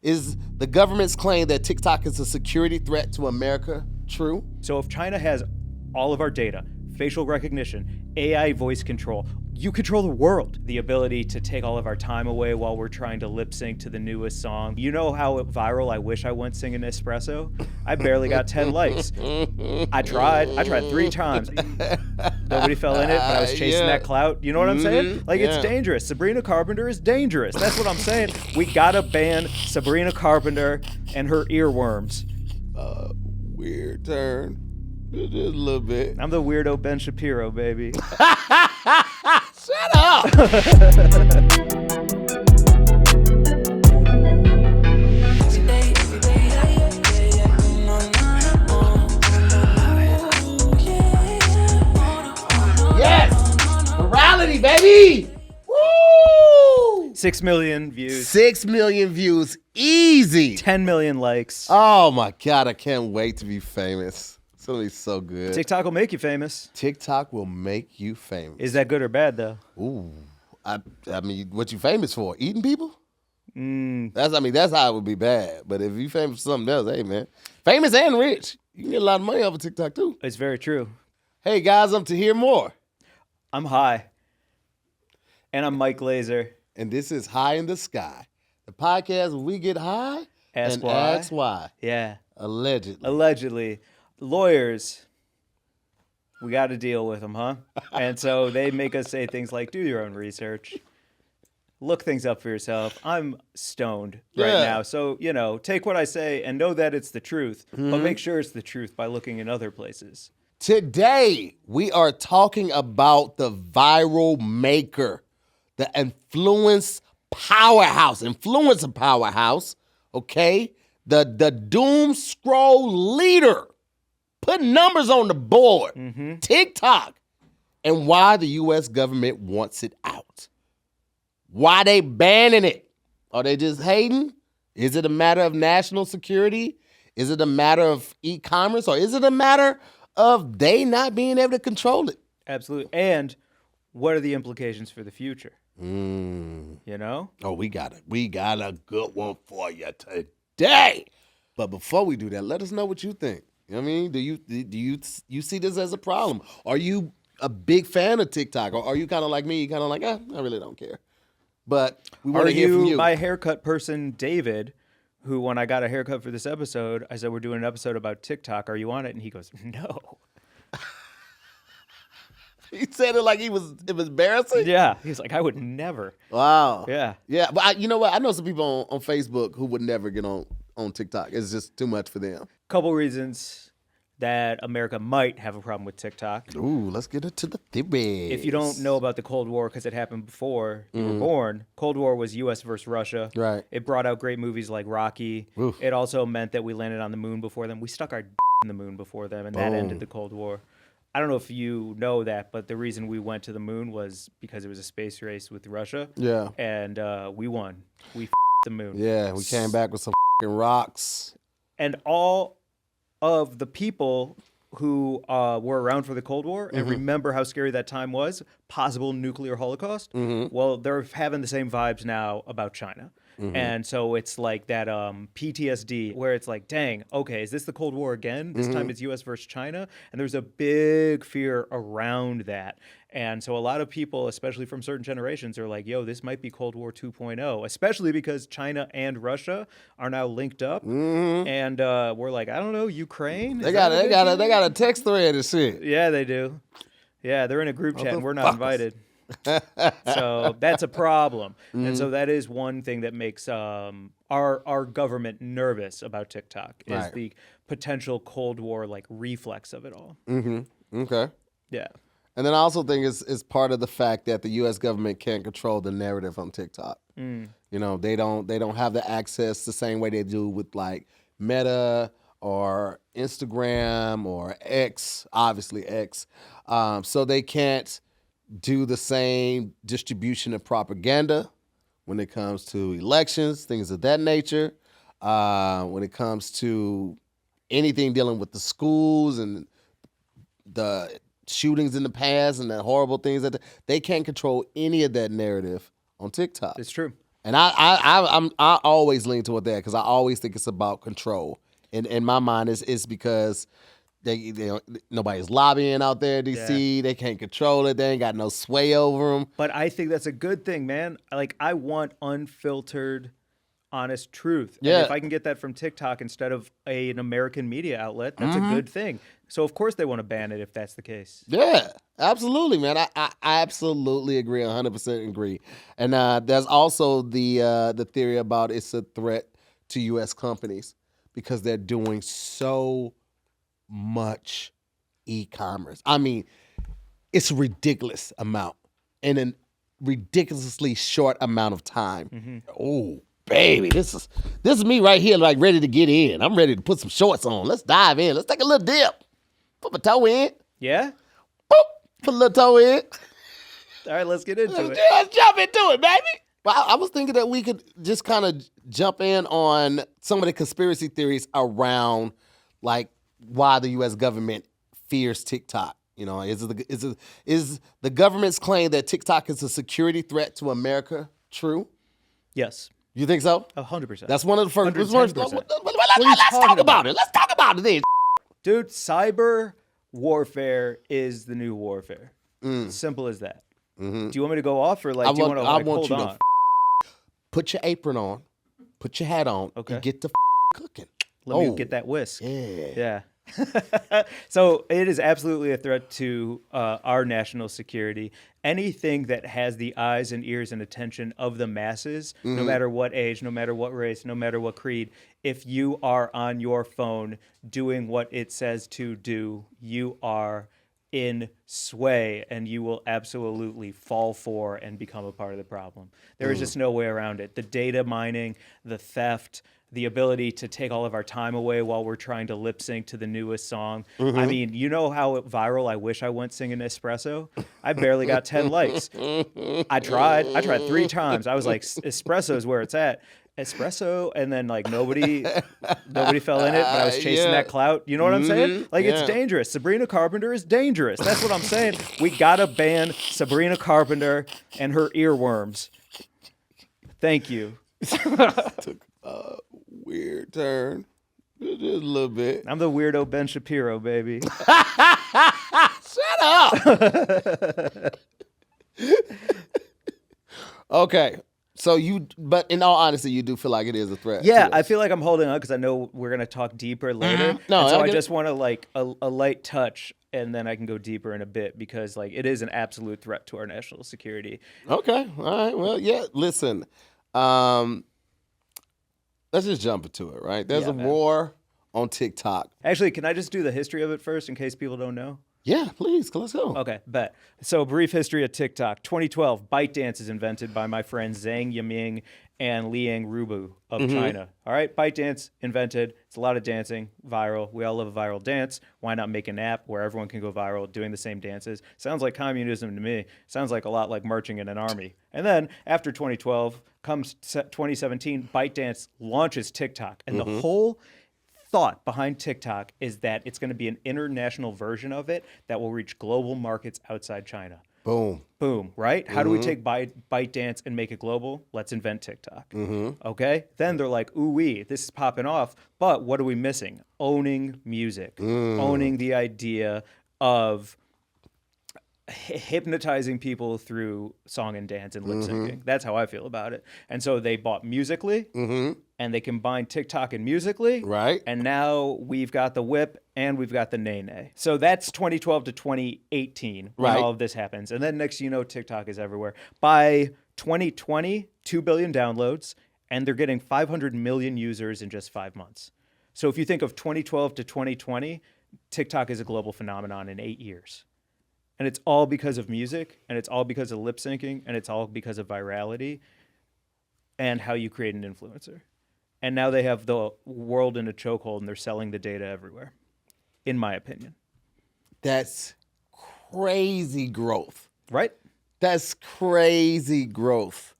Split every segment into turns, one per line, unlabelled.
Is the government's claim that TikTok is a security threat to America true?
So if China has all of our data, facial recognition, AI voice control, you control the world. The ability to take all of our time away while we're trying to lip sync to the newest song. You know how viral I wish I went singing Espresso? I barely got 10 likes. I tried 3 times. Nobody fell in it, but I was chasing that clout. You know what I'm saying? Like, it's dangerous. Sabrina Carpenter is dangerous. That's what I'm saying. We gotta ban Sabrina Carpenter and her earworms.
Weird turn. Just a little bit.
I'm the weirdo Ben Shapiro, baby.
Shut up! Yes! Morality, baby! Woo!
6 million views.
6 million views. Easy.
10 million likes.
Oh my God, I can't wait to be famous. It's gonna be so good.
TikTok will make you famous.
TikTok will make you famous.
Is that good or bad, though?
Ooh. I mean, what you famous for? Eating people?
Mm.
That's how it would be bad. But if you famous for something else, hey man. Famous and rich. You can get a lot of money off of TikTok too.
It's very true.
Hey guys, I'm Tahir Moore.
I'm high. And I'm Mike Glazer.
And this is High in the Sky. The podcast where we get high
Ask why.
ask why.
Yeah.
Allegedly.
Lawyers, we got to deal with them, huh? And so they make us say things like, do your own research. Look things up for yourself. I'm stoned right now. So, take what I say and know that it's the truth, but make sure it's the truth by looking in other places.
Today, we are talking about the viral maker, the influencer powerhouse, okay? The doom scroll leader, putting numbers on the board, TikTok, and why the U.S. government wants it out. Why they banning it? Are they just hating? Is it a matter of national security? Is it a matter of e-commerce? Or is it a matter of they not being able to control it?
Absolutely. And what are the implications for the future? Oh,
we got a good one for you today. But before we do that, let us know what you think. You know what I mean? Do you see this as a problem? Are you a big fan of TikTok? Or are you kind of like me, kind of like, I really don't care? But we want to hear from you.
My haircut person, David, who when I got a haircut for this episode, I said, we're doing an episode about TikTok. Are you on it? And he goes, no.
He said it like it was embarrassing?
Yeah. He's like, I would never.
Wow.
Yeah.
Yeah. But you know what? I know some people on Facebook who would never get on TikTok. It's just too much for them.
Couple reasons that America might have a problem with TikTok.
Ooh, let's get into the theories.
If you don't know about the Cold War, because it happened before you were born, Cold War was U.S. versus Russia.
Right.
It brought out great movies like Rocky.
Oof.
It also meant that we landed on the moon before them. We stuck our in the moon before them, and that ended the Cold War. I don't know if you know that, but the reason we went to the moon was because it was a space race with Russia.
Yeah.
And we won. We the moon.
Yeah, we came back with some rocks.
And all of the people who were around for the Cold War and remember how scary that time was, possible nuclear holocaust, well, they're having the same vibes now about China. And so it's like that PTSD where it's like, dang, okay, is this the Cold War again? This time it's U.S. versus China. And there's a big fear around that. And so a lot of people, especially from certain generations, are like, yo, this might be Cold War 2.0, especially because China and Russia are now linked up. And we're like, I don't know, Ukraine?
They got a text thread and shit.
Yeah, they do. Yeah, they're in a group chat and we're not invited. So that's a problem. And so that is one thing that makes our government nervous about TikTok is the potential Cold War like reflex of it all.
Okay.
Yeah.
And then I also think it's part of the fact that the U.S. government can't control the narrative on TikTok. You know, they don't have the access the same way they do with like Meta or Instagram or X, obviously X. So they can't do the same distribution of propaganda when it comes to elections, things of that nature. When it comes to anything dealing with the schools and the shootings in the past and the horrible things they can't control any of that narrative on TikTok.
It's true.
And I always lean toward that because I always think it's about control. And in my mind, it's because nobody's lobbying out there in DC.
Yeah.
They can't control it. They ain't got no sway over them.
But I think that's a good thing, man. Like, I want unfiltered, honest truth.
Yeah.
And if I can get that from TikTok instead of an American media outlet, that's a good thing. So, of course, they want to ban it if that's the case.
Yeah, absolutely, man. I absolutely agree, 100% agree. And there's also the theory about it's a threat to U.S. companies because they're doing so much e-commerce. I mean, it's a ridiculous amount in a ridiculously short amount of time. Oh, baby, this is me right here, like ready to get in. I'm ready to put some shorts on. Let's dive in. Let's take a little dip. Put my toe in.
Yeah?
Boop. Put a little toe in.
All right, let's get into it.
Let's jump into it, baby. Well, I was thinking that we could just kind of jump in on some of the conspiracy theories around, like, why the U.S. government fears TikTok. You know, is the government's claim that TikTok is a security threat to America true?
Yes.
You think so?
100%.
That's one of the first.
110%.
Let's talk about it. Let's talk about it then.
Dude, cyber warfare is the new warfare. Simple as that. Do you want me to go off or do you want to hold on?
Put your apron on, put your hat on,
Okay.
and get the cooking.
Let me get that whisk.
Yeah.
So it is absolutely a threat to our national security. Anything that has the eyes and ears and attention of the masses, no matter what age, no matter what race, no matter what creed, if you are on your phone doing what it says to do, you are in sway and you will absolutely fall for and become a part of the problem. There is just no way around it. The data mining, the theft, the ability to take all of our time away while we're trying to lip sync to the newest song. I mean, you know how viral I wish I went singing Espresso? I barely got 10 likes. I tried 3 times. I was like, Espresso is where it's at. Espresso, and then like nobody fell in it, but I was chasing that clout. You know what I'm saying? Like, it's dangerous. Sabrina Carpenter is dangerous. That's what I'm saying. We gotta ban Sabrina Carpenter and her earworms. Thank you.
Took a weird turn. Just a little bit.
I'm the weirdo Ben Shapiro, baby.
Shut up. Okay. So but in all honesty, you do feel like it is a threat.
Yeah, I feel like I'm holding on because I know we're going to talk deeper later.
No,
and so I just want to like a light touch, and then I can go deeper in a bit because like it is an absolute threat to our national security.
Okay. All right. Well, yeah, listen. Let's just jump into it, right? There's a war on TikTok.
Actually, can I just do the history of it first in case people don't know?
Yeah, please. Let's go.
Okay, bet. So, brief history of TikTok. 2012, ByteDance is invented by my friends Zhang Yiming and Liang Rubu of China. All right, ByteDance invented. It's a lot of dancing, viral. We all love a viral dance. Why not make an app where everyone can go viral doing the same dances? Sounds like communism to me. Sounds like a lot like marching in an army. And then after 2012 comes 2017, ByteDance launches TikTok, and the whole thought behind TikTok is that it's going to be an international version of it that will reach global markets outside China.
Boom.
Boom, right? How do we take ByteDance and make it global? Let's invent TikTok. Okay? Then they're like, ooh-wee, this is popping off, but what are we missing? Owning music. Owning the idea of hypnotizing people through song and dance and lip syncing. That's how I feel about it. And so they bought Musical.ly, and they combined TikTok and Musical.ly.
Right.
And now we've got the Whip and we've got the Nay. So that's 2012 to 2018 when all of this happens. And then next you know, TikTok is everywhere. By 2020, 2 billion downloads, and they're getting 500 million users in just 5 months. So if you think of 2012 to 2020, TikTok is a global phenomenon in 8 years. And it's all because of music, and it's all because of lip syncing, and it's all because of virality and how you create an influencer. And now they have the world in a chokehold, and they're selling the data everywhere, in my opinion.
That's crazy growth.
Right?
That's crazy growth.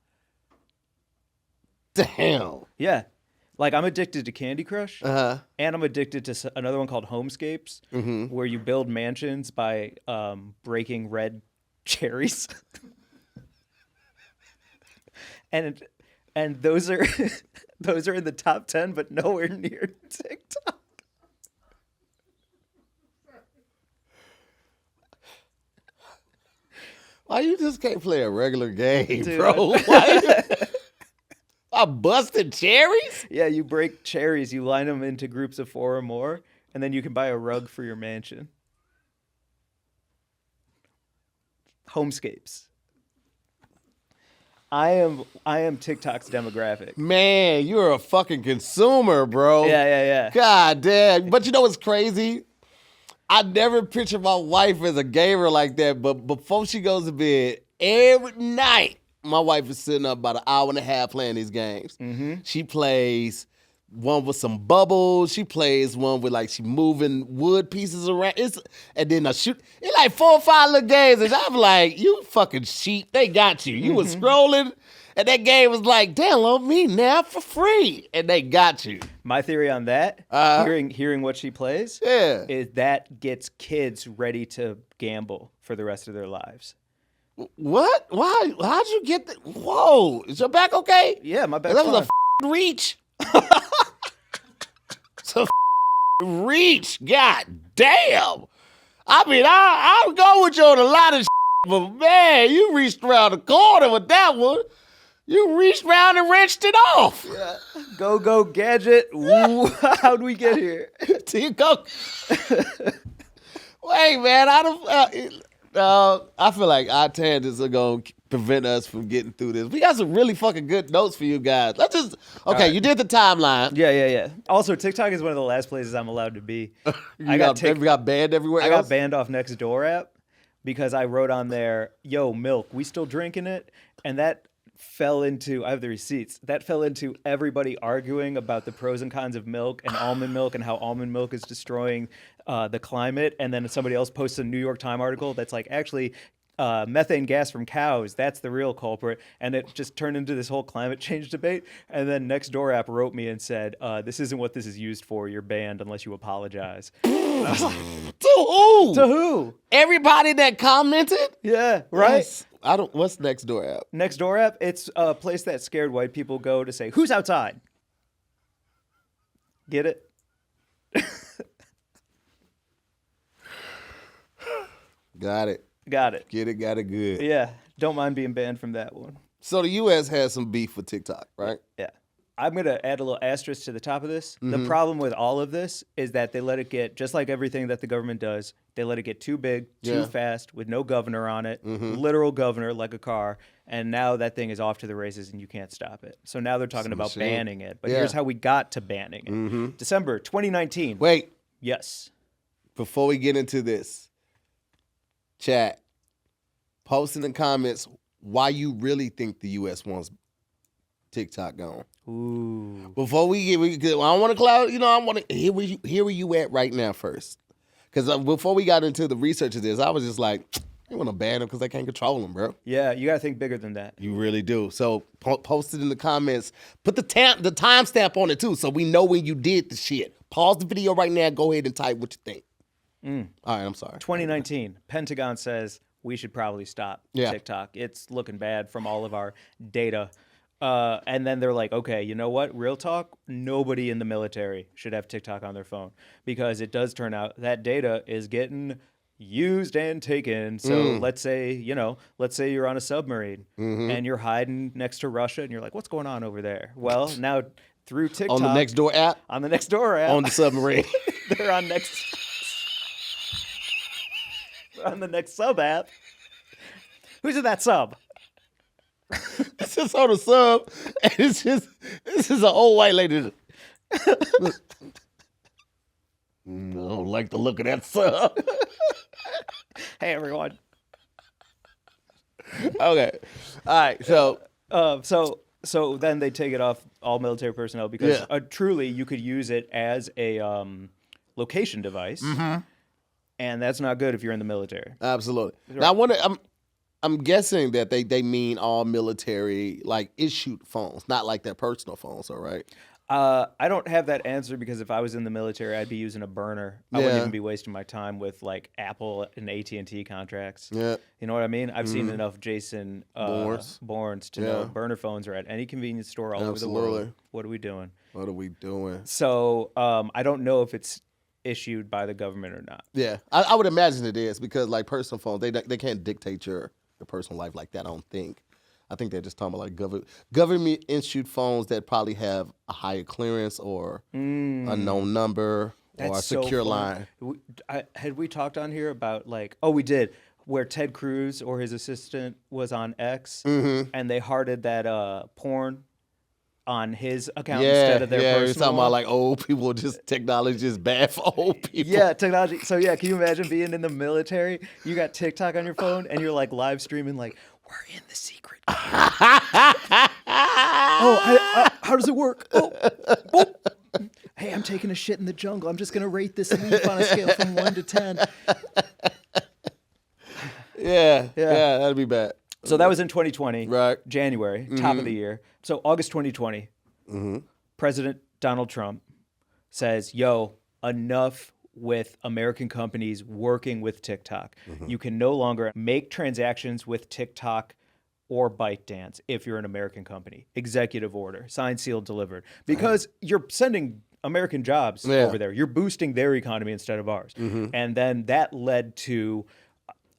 Damn.
Yeah. Like, I'm addicted to Candy Crush, and I'm addicted to another one called Homescapes, where you build mansions by breaking red cherries. And And those are those are in the top 10, but nowhere near TikTok.
Why you just can't play a regular game,
Dude,
bro? Why? I'm busting cherries?
Yeah, you break cherries, you line them into groups of 4 or more, and then you can buy a rug for your mansion. Homescapes. I am TikTok's demographic.
Man, you're a fucking consumer, bro.
Yeah.
God damn. But you know what's crazy? I never pictured my wife as a gamer like that, but before she goes to bed, every night, my wife is sitting up about an hour and a half playing these games. Mm-hmm. She plays one with some bubbles. She plays one with like she moving wood pieces around. And then it's like 4 or 5 little games. And I'm like, you fucking sheep. They got you. You was scrolling. And that game was like, download me now for free. And they got you.
My theory on that, hearing what she plays, is that gets kids ready to gamble for the rest of their lives.
What? Why? How'd you get that? Whoa. Is your back okay?
Yeah, my back's
That
fine.
was a reach. It's a reach. God damn. I mean, I'll go with you on a lot of but man, you reached around the corner with that one. You reached around and wrenched it off.
Yeah. Go gadget. Ooh, how'd we get here?
Till you go. Wait, man, I feel like our tangents are going to prevent us from getting through this. We got some really fucking good notes for you guys.
Right.
You did the timeline.
Yeah. Also, TikTok is one of the last places I'm allowed to be.
We got banned everywhere else?
I got banned off Nextdoor app because I wrote on there, yo, milk, we still drinking it? And that fell into, I have the receipts, that fell into everybody arguing about the pros and cons of milk and how almond milk is destroying the climate. And then somebody else posts a New York Times article that's like, actually, methane gas from cows, that's the real culprit. And it just turned into this whole climate change debate. And then Nextdoor app wrote me and said, this isn't what this is used for. You're banned unless you apologize.
To who?
To who?
Everybody that commented?
Yeah, right?
Yes. What's Nextdoor app?
Nextdoor app, it's a place that scared white people go to say, who's outside? Get it?
Got it.
Got it.
Get it, got it good.
Yeah, don't mind being banned from that one.
So the U.S. has some beef with TikTok, right?
Yeah. I'm going to add a little asterisk to the top of this. Mm-hmm. The problem with all of this is that they let it get, just like everything that the government does, they let it get too big, too fast, with no governor on it, literal governor like a car, and now that thing is off to the races and you can't stop it. So now they're talking about banning it. But here's how we got to banning it. Mm-hmm. December 2019.
Wait.
Yes.
Before we get into this, chat, post in the comments why you really think the U.S. wants TikTok gone.
Ooh.
Before I don't want to cloud, I want to hear where you at right now first. Because before we got into the research of this, I was just like, I want to ban them because they can't control them, bro.
Yeah, you got to think bigger than that.
You really do. So post it in the comments. Put the timestamp on it too, so we know when you did the shit. Pause the video right now. Go ahead and type what you think. All right, I'm sorry.
2019, Pentagon says we should probably stop TikTok. It's looking bad from all of our data. And then they're like, okay, you know what? Real talk, nobody in the military should have TikTok on their phone because it does turn out that data is getting used and taken. So let's say you're on a submarine and you're hiding next to Russia and you're like, what's going on over there? Well, now through TikTok.
On the Nextdoor app?
On the Nextdoor app.
On the submarine.
They're on on the next sub app. Who's in that sub?
It's just on the sub, and this is an old white lady. I don't like the look of that sub.
Hey, everyone.
Okay. All right.
So then they take it off all military personnel because truly you could use it as a location device. Mm-hmm. And that's not good if you're in the military.
Absolutely. Now, I'm guessing that they mean all military, like, issued phones, not like their personal phones, all right?
I don't have that answer because if I was in the military, I'd be using a burner. I wouldn't
Yeah.
even be wasting my time with like Apple and AT&T contracts.
Yeah.
You know what I mean? I've seen enough Jason Bournes to know
Yeah.
burner phones are at any convenience store all over the
Absolutely.
world. What are we doing?
What are we doing?
So I don't know if it's issued by the government or not.
Yeah, I would imagine it is because like personal phones, they can't dictate your personal life like that. I don't think. I think they're just talking about like government issued phones that probably have a higher clearance or unknown number or a secure line.
Had we talked on here about like, oh, we did, where Ted Cruz or his assistant was on X and they hearted that porn on his account instead of their personal.
You're talking about like old people, just technology is bad for old people.
Yeah, technology. So yeah, can you imagine being in the military? You got TikTok on your phone and you're like live streaming like, we're in the secret. How does it work? Oh. Hey, I'm taking a shit in the jungle. I'm just going to rate this leaf on a scale from 1 to 10.
Yeah, that'd be bad.
So that was in 2020,
right?
January, top of the year. So August 2020, President Donald Trump says, yo, enough with American companies working with TikTok. You can no longer make transactions with TikTok or ByteDance if you're an American company. Executive order, signed, sealed, delivered. Because you're sending American jobs over there. You're boosting their economy instead of ours. And then that led to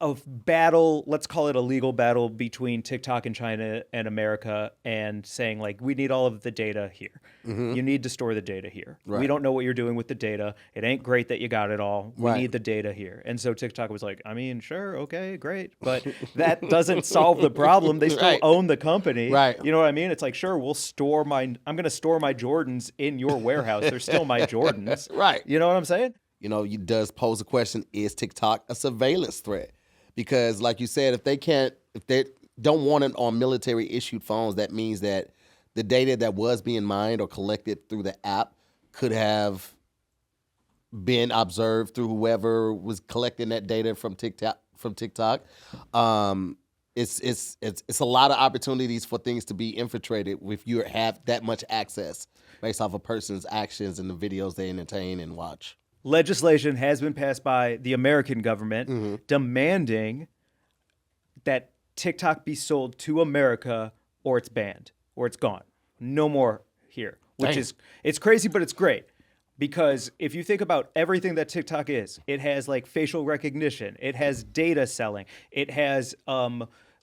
a battle, let's call it a legal battle between TikTok and China and America, and saying like, we need all of the data here. You need to store the data here. We don't know what you're doing with the data. It ain't great that you got it all. We need the data here. And so TikTok was like, I mean, sure, okay, great. But that doesn't solve the problem. They still own the company.
Right.
You know what I mean? It's like, sure, I'm going to store my Jordans in your warehouse. They're still my Jordans.
Right.
You know what I'm saying?
You know, it does pose a question, is TikTok a surveillance threat? Because like you said, if they don't want it on military issued phones, that means that the data that was being mined or collected through the app could have been observed through whoever was collecting that data from TikTok. It's a lot of opportunities for things to be infiltrated if you have that much access based off a person's actions and the videos they entertain and watch.
Legislation has been passed by the American government demanding that TikTok be sold to America or it's banned or it's gone. No more here, which is, it's crazy, but it's great. Because if you think about everything that TikTok is, it has like facial recognition, it has data selling, it has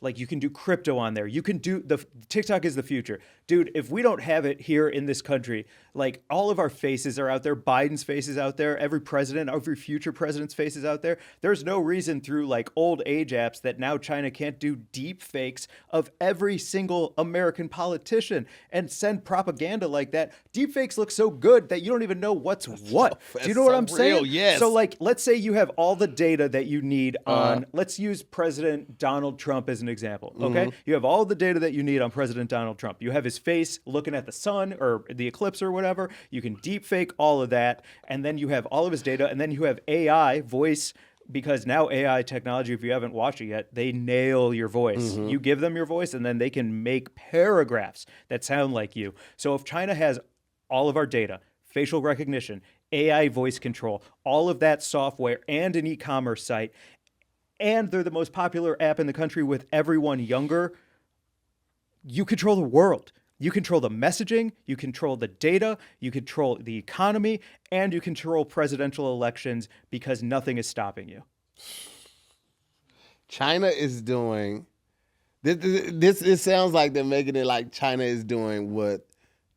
like you can do crypto on there. You can do TikTok is the future. Dude, if we don't have it here in this country, like all of our faces are out there, Biden's face is out there, every president, every future president's face is out there. There's no reason through like old age apps that now China can't do deep fakes of every single American politician and send propaganda like that. Deep fakes look so good that you don't even know what's what. Do you know what I'm saying?
Yes.
So like, let's say you have all the data that you need on, let's use President Donald Trump as an example, okay? You have all the data that you need on President Donald Trump. You have his face looking at the sun or the eclipse or whatever. You can deep fake all of that, and then you have all of his data, and then you have AI, voice, because now AI technology, if you haven't watched it yet, they nail your voice. You give them your voice, and then they can make paragraphs that sound like you. So if China has all of our data, facial recognition, AI voice control, all of that software, and an e-commerce site, and they're the most popular app in the country with everyone younger, you control the world. You control the messaging, you control the data, you control the economy, and you control presidential elections because nothing is stopping you.
China is doing this. It sounds like they're making it like China is doing what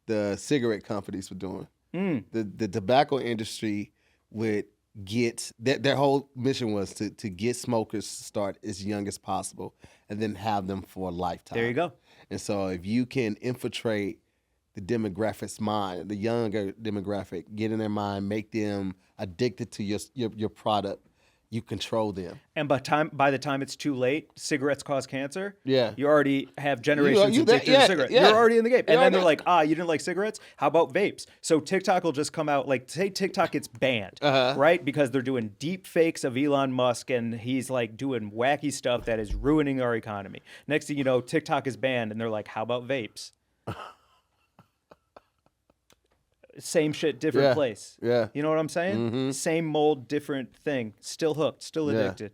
the cigarette companies were doing. The tobacco industry would get their whole mission was to get smokers to start as young as possible and then have them for a lifetime.
There you go.
And so if you can infiltrate the demographic's mind, the younger demographic, get in their mind, make them addicted to your product, you control them. And
by the time it's too late, cigarettes cause cancer.
Yeah.
You already have generations addicted to cigarettes.
Yeah.
You're already in the game. And then they're like, you didn't like cigarettes? How about vapes? So TikTok will just come out, like, say TikTok gets banned, right? Because they're doing deep fakes of Elon Musk and he's like doing wacky stuff that is ruining our economy. Next thing you know, TikTok is banned and they're like, how about vapes? same shit, different place.
Yeah.
You know what I'm saying? Same mold, different thing. Still hooked, still addicted.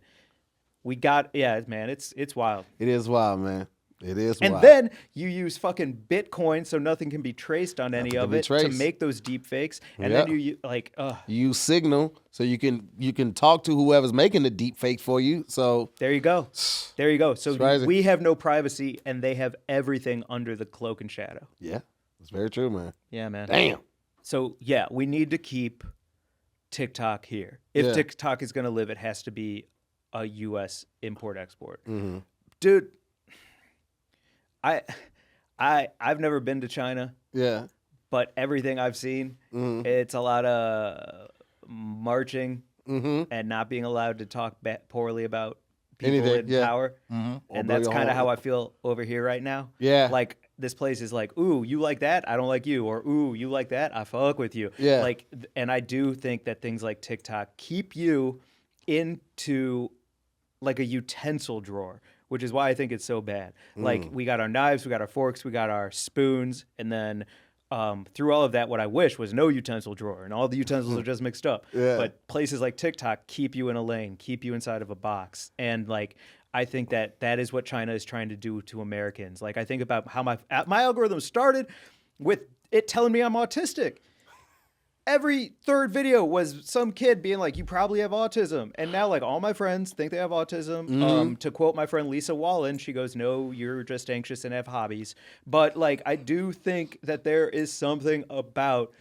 We got, man, it's wild.
It is wild, man. It is wild.
And then you use fucking Bitcoin so nothing can be traced on any of it to make those deep fakes. And then you like,
you use Signal so you can talk to whoever's making the deep fake for you. So
there you go. There you go. So
crazy.
we have no privacy and they have everything under the cloak and shadow.
Yeah, it's very true, man.
Yeah, man.
Damn.
So yeah, we need to keep TikTok here. If TikTok is going to live, it has to be a U.S. import-export. Dude, I've never been to China.
Yeah.
But everything I've seen, it's a lot of marching and not being allowed to talk poorly about people in power. And that's kind of how I feel over here right now.
Yeah.
Like this place is like, ooh, you like that? I don't like you. Or ooh, you like that? I fuck with you.
Yeah.
Like, and I do think that things like TikTok keep you into like a utensil drawer, which is why I think it's so bad. Like we got our knives, we got our forks, we got our spoons, and then through all of that, what I wish was no utensil drawer, and all the utensils are just mixed up.
Yeah.
But places like TikTok keep you in a lane, keep you inside of a box, and like I think that is what China is trying to do to Americans. Like I think about how my algorithm started with it telling me I'm autistic. Every third video was some kid being like, you probably have autism. And now, like, all my friends think they have autism. To quote my friend Lisa Wallen, she goes, no, you're just anxious and have hobbies. But, like, I do think that there is something about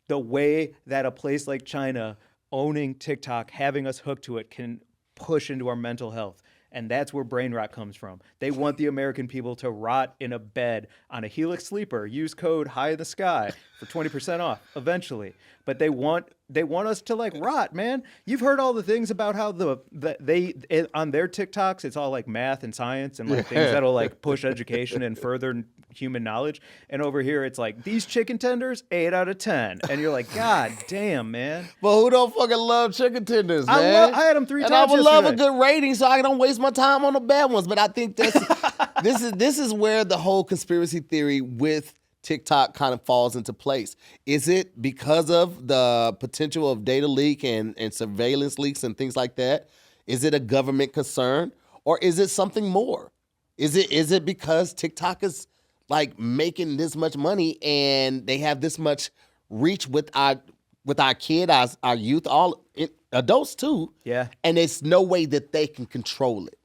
the way that a place like China owning TikTok, having us hooked to it, can push into our mental health. And that's where brain rot comes from. They want the American people to rot in a bed on a Helix sleeper. Use code High in the Sky for 20% off eventually. But they want us to like rot, man. You've heard all the things about how they on their TikToks it's all like math and science and like things that'll like push education and further human knowledge. And over here it's like these chicken tenders 8 out of 10, and you're like, God damn, man.
But who don't fucking love chicken tenders, man?
I had them 3
and
times.
I would
yesterday.
love a good rating so I don't waste my time on the bad ones. But I think this is where the whole conspiracy theory with TikTok kind of falls into place. Is it because of the potential of data leak and surveillance leaks and things like that? Is it a government concern, or is it something more? Is it because TikTok is like making this much money and they have this much reach with our kid, our youth, all adults too? Yeah. And there's no way that they can control it.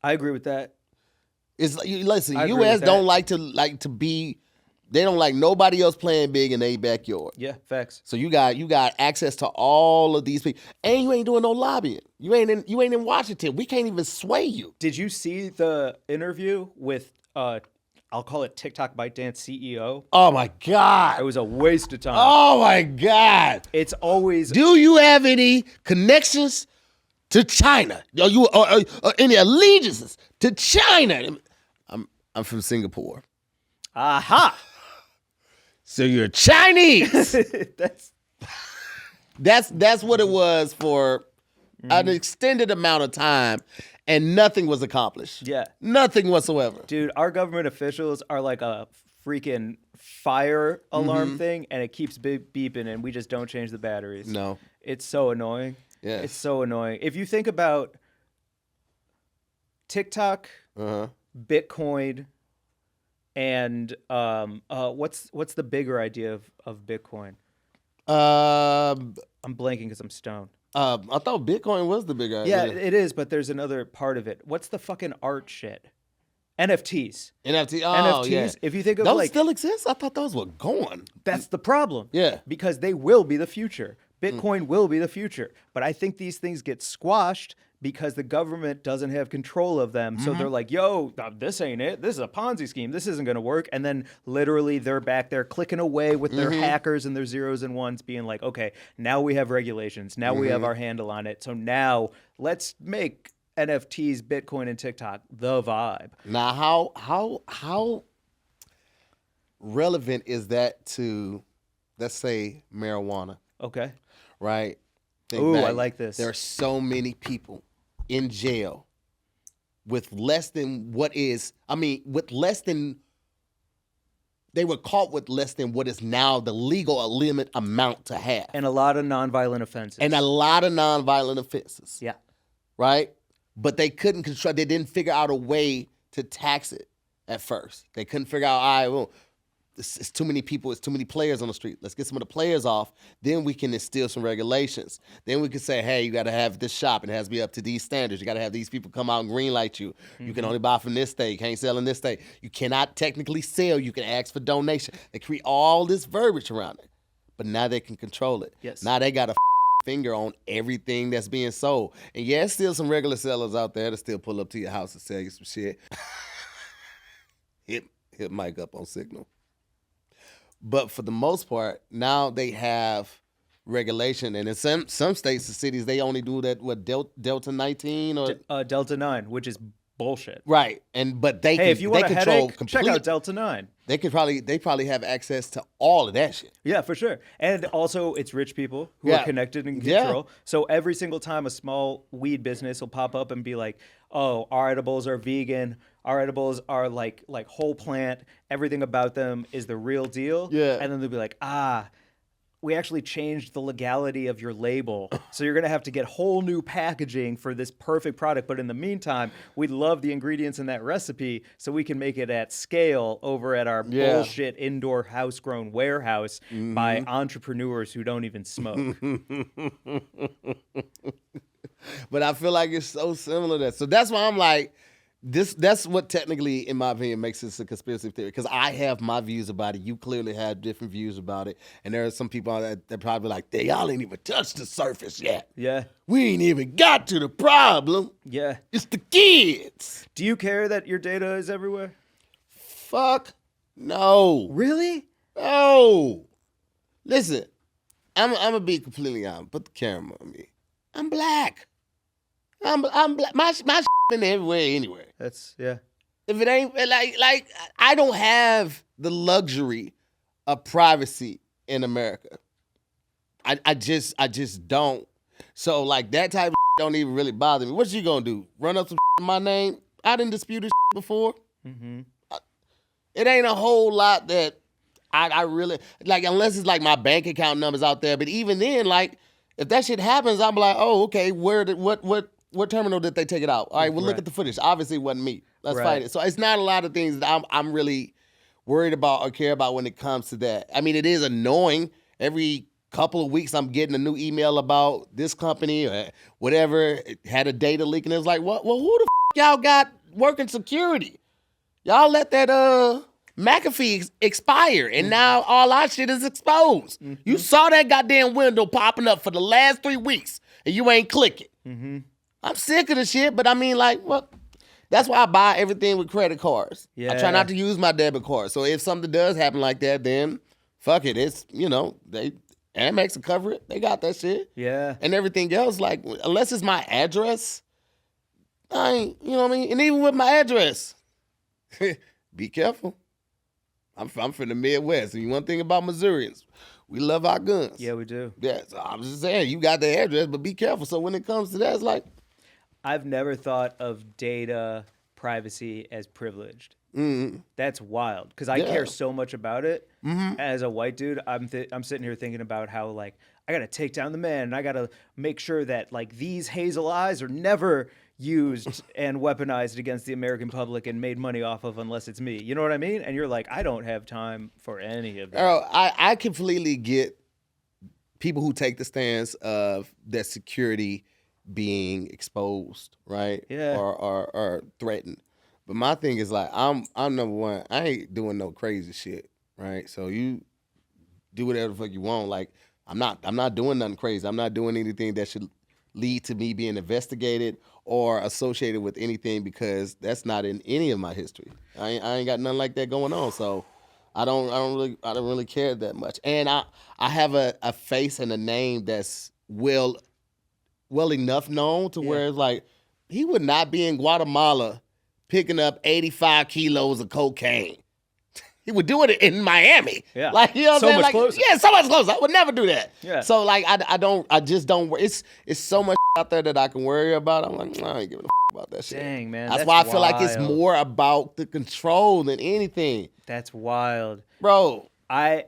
I agree with that.
It's like, listen, U.S. don't like to be. They don't like nobody else playing big in their backyard.
Yeah, facts.
So you got access to all of these people, and you ain't doing no lobbying. You ain't in Washington. We can't even sway you.
Did you see the interview with I'll call it TikTok ByteDance CEO?
Oh my God!
It was a waste of time.
Oh my God!
It's always.
Do you have any connections to China? Or any allegiances to China? I'm from Singapore.
Aha!
So you're Chinese. That's what it was for an extended amount of time, and nothing was accomplished.
Yeah.
Nothing whatsoever.
Dude, our government officials are like a freaking fire alarm thing, and it keeps beeping, and we just don't change the batteries.
No.
It's so annoying.
Yeah.
It's so annoying. If you think about TikTok, Bitcoin, and what's the bigger idea of Bitcoin? I'm blanking because I'm stoned.
I thought Bitcoin was the big idea.
Yeah, it is, but there's another part of it. What's the fucking art shit? NFTs.
NFTs. Yeah.
If you think of
those still exist, I thought those were gone.
That's the problem.
Yeah.
Because they will be the future. Bitcoin will be the future. But I think these things get squashed because the government doesn't have control of them. So they're like, yo, this ain't it. This is a Ponzi scheme. This isn't going to work. And then literally they're back there clicking away with their hackers and their zeros and ones being like, okay, now we have regulations. Now we have our handle on it. So now let's make NFTs, Bitcoin, and TikTok the vibe.
Now, how relevant is that to, let's say, marijuana?
Okay.
Right?
Ooh, I like this.
There are so many people in jail with less than they were caught with less than what is now the legal limit amount to have.
And a lot of nonviolent offenses.
Yeah. Right? But they couldn't control, they didn't figure out a way to tax it at first. They couldn't figure out, all right, well, it's too many people, it's too many players on the street. Let's get some of the players off. Then we can instill some regulations. Then we can say, hey, you got to have this shop. It has to be up to these standards. You got to have these people come out and green light you. Mm-hmm. You can only buy from this state. You can't sell in this state. You cannot technically sell. You can ask for donation. They create all this verbiage around it. But now they can control it.
Yes.
Now they got a finger on everything that's being sold. And yeah, there's still some regular sellers out there that still pull up to your house and sell you some shit. hit Mike up on Signal. But for the most part, now they have regulation, and in some states and cities, they only do that with Delta 19 or
Delta 9, which is bullshit.
Right, but they
if you want a headache, check out Delta 9.
They probably have access to all of that shit.
Yeah, for sure. And also, it's rich people who are connected and control. Yeah. So every single time a small weed business will pop up and be like, "Oh, our edibles are vegan. Our edibles are like whole plant. Everything about them is the real deal."
Yeah.
And then they'll be like, we actually changed the legality of your label. So you're going to have to get whole new packaging for this perfect product. But in the meantime, we love the ingredients in that recipe so we can make it at scale over at our bullshit indoor house-grown warehouse by entrepreneurs who don't even smoke.
But I feel like it's so similar to that. So that's why I'm like, that's what technically, in my opinion, makes this a conspiracy theory. Because I have my views about it. You clearly have different views about it. And there are some people that probably like, y'all ain't even touched the surface yet.
Yeah.
We ain't even got to the problem.
Yeah.
It's the kids.
Do you care that your data is everywhere?
Fuck no.
Really?
No. Listen, I'm going to be completely honest. Put the camera on me. I'm black. I'm black. My been everywhere anywhere.
That's If
it ain't like I don't have the luxury of privacy in America. I just don't. So like that type of don't even really bother me. What you gonna do? Run up some in my name? I didn't dispute this before. Mm-hmm. It ain't a whole lot that I really like, unless it's like my bank account numbers out there. But even then, like if that shit happens, I'm like, oh, okay, what terminal did they take it out? All right, well, look at the footage. Obviously, it wasn't me. Let's fight it. So it's not a lot of things that I'm really worried about or care about when it comes to that. I mean, it is annoying. Every couple of weeks, I'm getting a new email about this company or whatever. It had a data leak, and it was like, well, who the y'all got working security? Y'all let that McAfee expire, and now all our shit is exposed. Mm-hmm. You saw that goddamn window popping up for the last 3 weeks, and you ain't clicking. Mm-hmm. I'm sick of the shit, but I mean, like, what? That's why I buy everything with credit cards. Yeah. I try not to use my debit card. So if something does happen like that, then fuck it. It's, Amex will cover it. They got that shit.
Yeah.
And everything else, like, unless it's my address, I ain't, you know what I mean? And even with my address, be careful. I'm from the Midwest. And one thing about Missourians, we love our guns.
Yeah, we do.
Yeah, so I'm just saying, you got the address, but be careful. So when it comes to that, it's like,
I've never thought of data privacy as privileged. Mm-hmm. That's wild because I care so much about it. Mm-hmm. As a white dude, I'm sitting here thinking about how like I got to take down the man and I got to make sure that like these hazel eyes are never used and weaponized against the American public and made money off of unless it's me. You know what I mean? And you're like, I don't have time for any of that.
Earl, I completely get people who take the stance of that security being exposed, right?
Yeah.
Or threatened. But my thing is like, I'm number one, I ain't doing no crazy shit, right? So you do whatever the fuck you want. Like, I'm not doing nothing crazy. I'm not doing anything that should lead to me being investigated or associated with anything because that's not in any of my history. I ain't got nothing like that going on. So I don't really care that much. And I have a face and a name that's well enough known to where it's like, he would not be in Guatemala picking up 85 kilos of cocaine. He would do it in Miami.
Yeah.
Like, you know what I'm saying?
So much closer.
Yeah, so much closer. I would never do that.
Yeah.
So like I just don't it's so much out there that I can worry about. I'm like, I ain't giving a about that shit.
Dang, man.
That's why I feel like it's more about the control than anything.
That's wild.
Bro.
I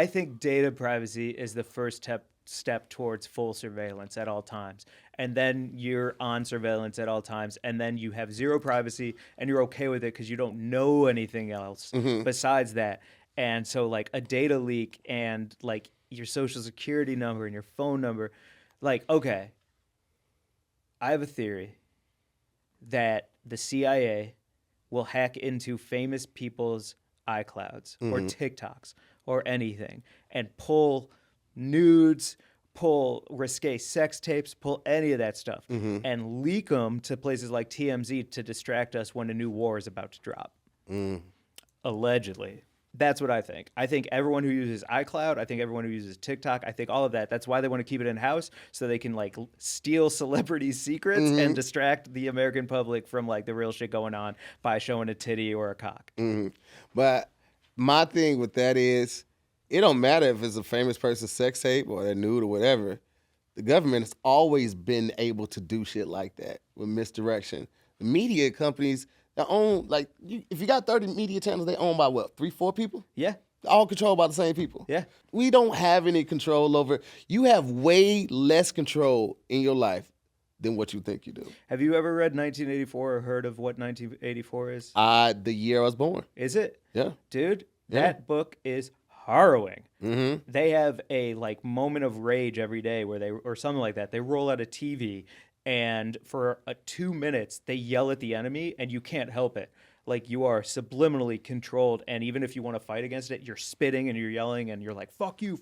think data privacy is the first step towards full surveillance at all times. And then you're on surveillance at all times. And then you have zero privacy and you're okay with it because you don't know anything else besides that. And so like a data leak and like your social security number and your phone number, like, okay, I have a theory that the CIA will hack into famous people's iClouds or TikToks or anything and pull nudes, pull risque sex tapes, pull any of that stuff and leak them to places like TMZ to distract us when a new war is about to drop. Allegedly. That's what I think. I think everyone who uses iCloud, I think everyone who uses TikTok, I think all of that, that's why they want to keep it in-house so they can like steal celebrities' secrets and distract the American public from like the real shit going on by showing a titty or a cock.
But my thing with that is it don't matter if it's a famous person's sex tape or a nude or whatever. The government has always been able to do shit like that with misdirection. The media companies, they own, like, if you got 30 media channels, they own by what, 3-4 people?
Yeah.
All controlled by the same people.
Yeah.
We don't have any control over, you have way less control in your life than what you think you do.
Have you ever read 1984 or heard of what 1984 is?
The year I was born.
Is it?
Yeah.
Dude, that book is harrowing. They have a like moment of rage every day where or something like that. They roll out a TV and for 2 minutes they yell at the enemy and you can't help it. Like you are subliminally controlled, and even if you want to fight against it, you're spitting and you're yelling and you're like, fuck you,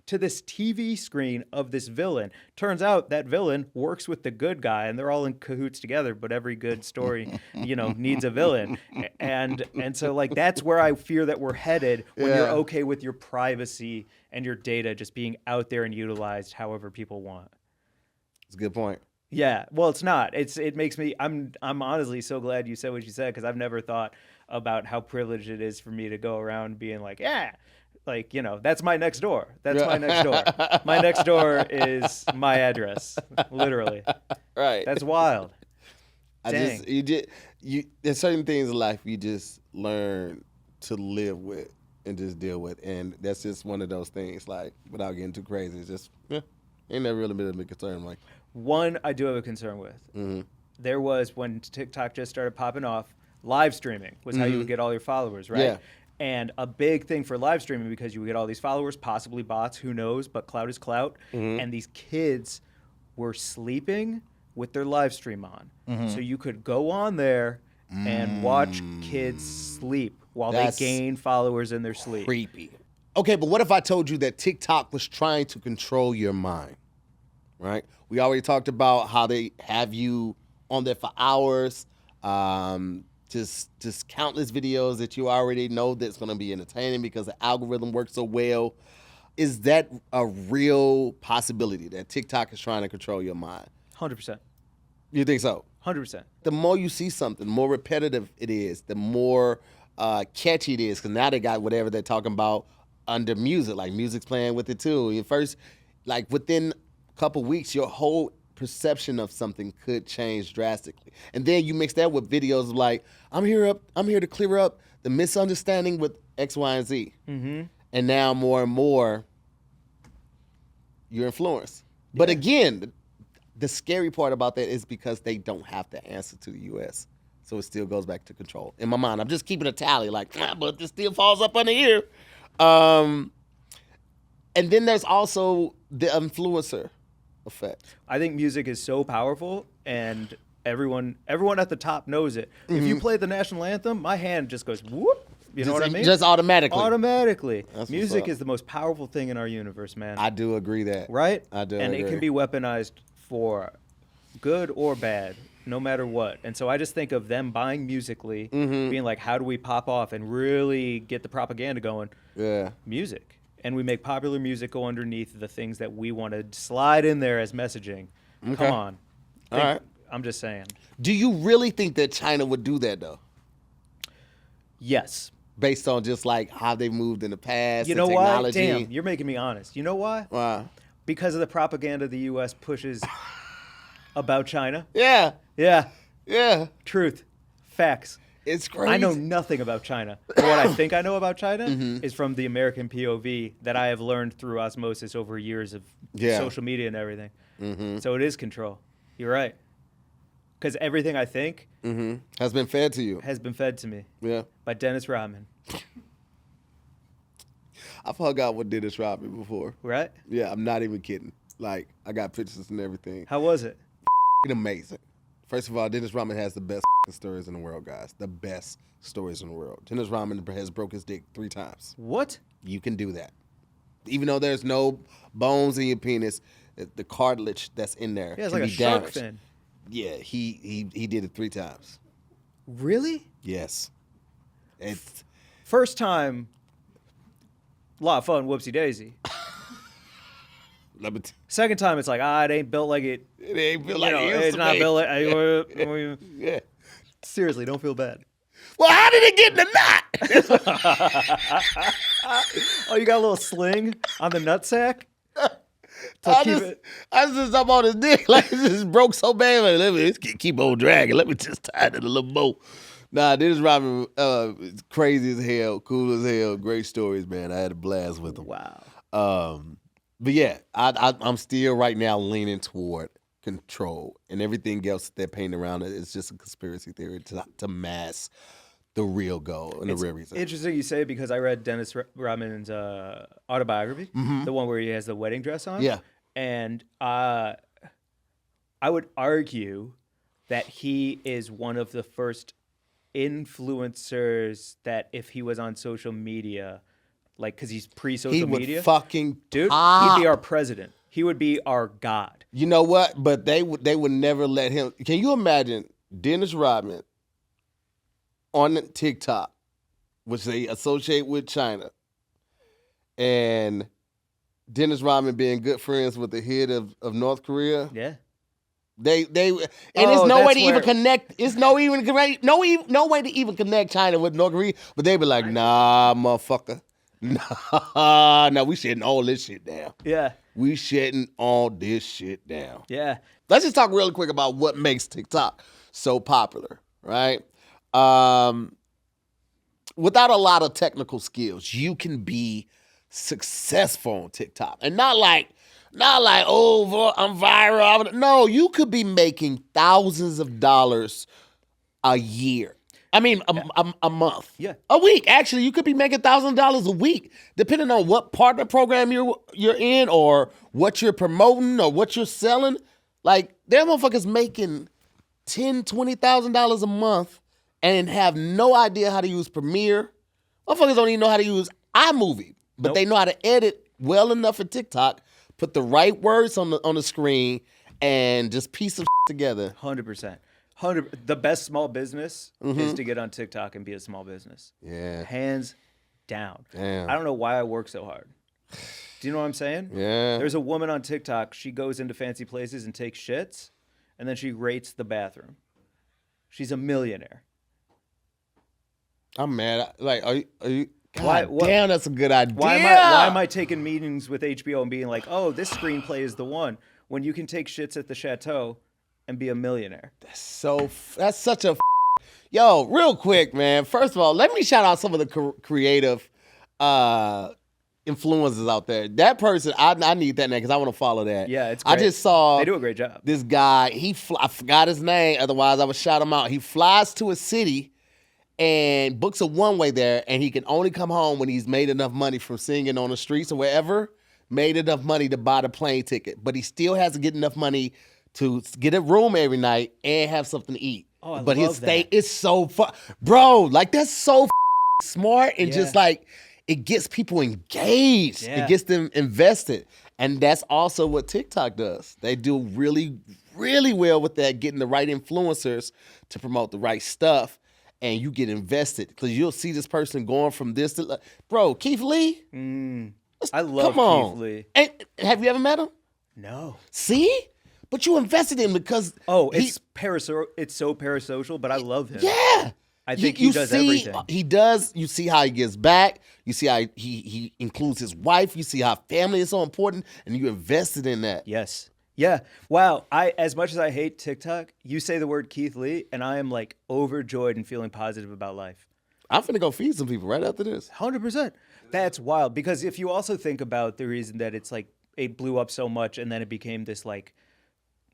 to this TV screen of this villain. Turns out that villain works with the good guy and they're all in cahoots together, but every good story, needs a villain. And so like that's where I fear that we're headed when you're okay with your privacy and your data just being out there and utilized however people want.
It's a good point.
Yeah, well, it's not. It makes me. I'm honestly so glad you said what you said because I've never thought about how privileged it is for me to go around being like, that's my next door. That's my next door. My next door is my address, literally.
Right.
That's wild.
There's certain things in life you just learn to live with and just deal with, and that's just one of those things. Like without getting too crazy, it's just ain't never really been a big concern. Like.
One I do have a concern with. There was, when TikTok just started popping off, live streaming was how you would get all your followers, right?
Yeah.
And a big thing for live streaming, because you would get all these followers, possibly bots, who knows, but clout is clout. And these kids were sleeping with their live stream on. So you could go on there and watch kids sleep while they gain followers in their sleep.
Creepy. Okay, but what if I told you that TikTok was trying to control your mind, right? We already talked about how they have you on there for hours, just countless videos that you already know that's going to be entertaining because the algorithm works so well. Is that a real possibility that TikTok is trying to control your mind?
100%.
You think so?
100%.
The more you see something, the more repetitive it is, the more catchy it is, because now they got whatever they're talking about under music, like music's playing with it too. At first, like within couple weeks, your whole perception of something could change drastically. And then you mix that with videos like, I'm here to clear up the misunderstanding with X, Y, and Z. And now more and more, you're influenced. But again, the scary part about that is because they don't have to answer to the U.S. So it still goes back to control. In my mind, I'm just keeping a tally like, but this still falls up under here. And then there's also the influencer effect.
I think music is so powerful, and everyone at the top knows it. If you play the national anthem, my hand just goes whoop. You know what I mean?
Just automatically.
Automatically.
That's
music is the most powerful thing in our universe, man.
I do agree that.
Right?
I do
and
agree.
It can be weaponized for good or bad, no matter what. And so I just think of them buying Musical.ly, being like, how do we pop off and really get the propaganda going?
Yeah.
Music. And we make popular music go underneath the things that we want to slide in there as messaging.
Okay.
Come on.
All right.
I'm just saying.
Do you really think that China would do that, though?
Yes.
Based on just like how they moved in the past,
you know
technology.
why? Damn, you're making me honest. You know why?
Why?
Because of the propaganda the U.S. pushes About China?
Yeah.
Yeah.
Yeah.
Truth. Facts.
It's crazy.
I know nothing about China. But what I think I know about China is from the American POV that I have learned through osmosis over years of social media and everything. So it is control. You're right. Because everything I think
has been fed to you.
has been fed to me.
Yeah.
By Dennis Rodman.
I've hung out with Dennis Rodman before.
Right?
Yeah, I'm not even kidding. Like, I got pictures and everything.
How was it?
Amazing. First of all, Dennis Rodman has the best stories in the world, guys. The best stories in the world. Dennis Rodman has broke his dick 3 times.
What?
You can do that. Even though there's no bones in your penis, the cartilage that's in there
Yeah, it's
can
like
be
a shark
damaged.
fin.
Yeah, he did it 3 times.
Really?
Yes. It's
First time, a lot of fun, whoopsie daisy.
let me
Second time, it's like, it ain't built like it.
it ain't feel like
You know,
it used
it's
to
not
be.
built like.
Yeah.
Seriously, don't feel bad.
Well, how did it get in the knot?
Oh, you got a little sling on the nutsack?
I
keep
just,
it-
I just up on his dick like it just broke so bad. Like, let me keep on dragging. Let me just tie it in a little bow. Nah, Dennis Rodman, is crazy as hell, cool as hell, great stories, man. I had a blast with him.
Wow.
But yeah, I'm still right now leaning toward control, and everything else that they're painting around it is just a conspiracy theory to mask the real goal and the real reason.
Interesting you say because I read Dennis Rodman's autobiography, the one where he has the wedding dress on.
Yeah.
And I would argue that he is one of the first influencers that if he was on social media, like because he's pre-social
He would
media,
fucking
dude,
pop.
he'd be our president. He would be our god.
You know what? But they would never let him. Can you imagine Dennis Rodman on TikTok, which they associate with China, and Dennis Rodman being good friends with the head of North Korea?
Yeah.
It's no
that's
way to even
where-
connect. It's no way to even connect China with North Korea. But they be like, nah, motherfucker, nah, we shutting all this shit down.
Yeah.
We shutting all this shit down.
Yeah.
Let's just talk really quick about what makes TikTok so popular, right? Without a lot of technical skills, you can be successful on TikTok, and not like, oh, I'm viral. No, you could be making thousands of dollars a year. I mean, a month.
Yeah.
A week. Actually, you could be making $1,000 a week, depending on what partner program you're in, or what you're promoting, or what you're selling. Like, there are motherfuckers making $10,000, $20,000 a month and have no idea how to use Premiere. Motherfuckers don't even know how to use iMovie, but they know how to edit well enough for TikTok, put the right words on the screen, and just piece of together.
100%. The best small business is to get on TikTok and be a small business.
Yeah.
Hands down.
Damn.
I don't know why I work so hard. Do you know what I'm saying?
Yeah.
There's a woman on TikTok. She goes into fancy places and takes shits, and then she rates the bathroom. She's a millionaire.
I'm mad. Like, are you?
Why-
Damn, that's a good idea.
Why am I taking meetings with HBO and being like, oh, this screenplay is the one, when you can take shits at the chateau and be a millionaire?
That's such a yo, real quick, man. First of all, let me shout out some of the creative influencers out there. That person, I need that name because I want to follow that.
Yeah, it's
I
great.
just saw
They do a great job.
this guy. I forgot his name. Otherwise, I would shout him out. He flies to a city and books a one-way there, and he can only come home when he's made enough money from singing on the streets or wherever, made enough money to buy the plane ticket. But he still has to get enough money to get a room every night and have something to eat.
Oh, I
but his
love
stay
that.
is so fun. Bro, like that's so smart, and
Yeah.
just like it gets people engaged.
Yeah.
It gets them invested. And that's also what TikTok does. They do really, really well with that, getting the right influencers to promote the right stuff. And you get invested because you'll see this person going from this to, bro, Keith Lee.
I love
Come on.
Keith Lee.
And, have you ever met him?
No.
See? But you invested in him because
It's so parasocial, but I love him.
yeah.
I think he does everything.
He does. You see how he gives back. You see how he includes his wife. You see how family is so important, and you invested in that.
Yes. Yeah. Wow. As much as I hate TikTok, you say the word Keith Lee, and I am like overjoyed and feeling positive about life.
I'm finna go feed some people right after this.
100%. That's wild. Because if you also think about the reason that it's like it blew up so much and then it became this like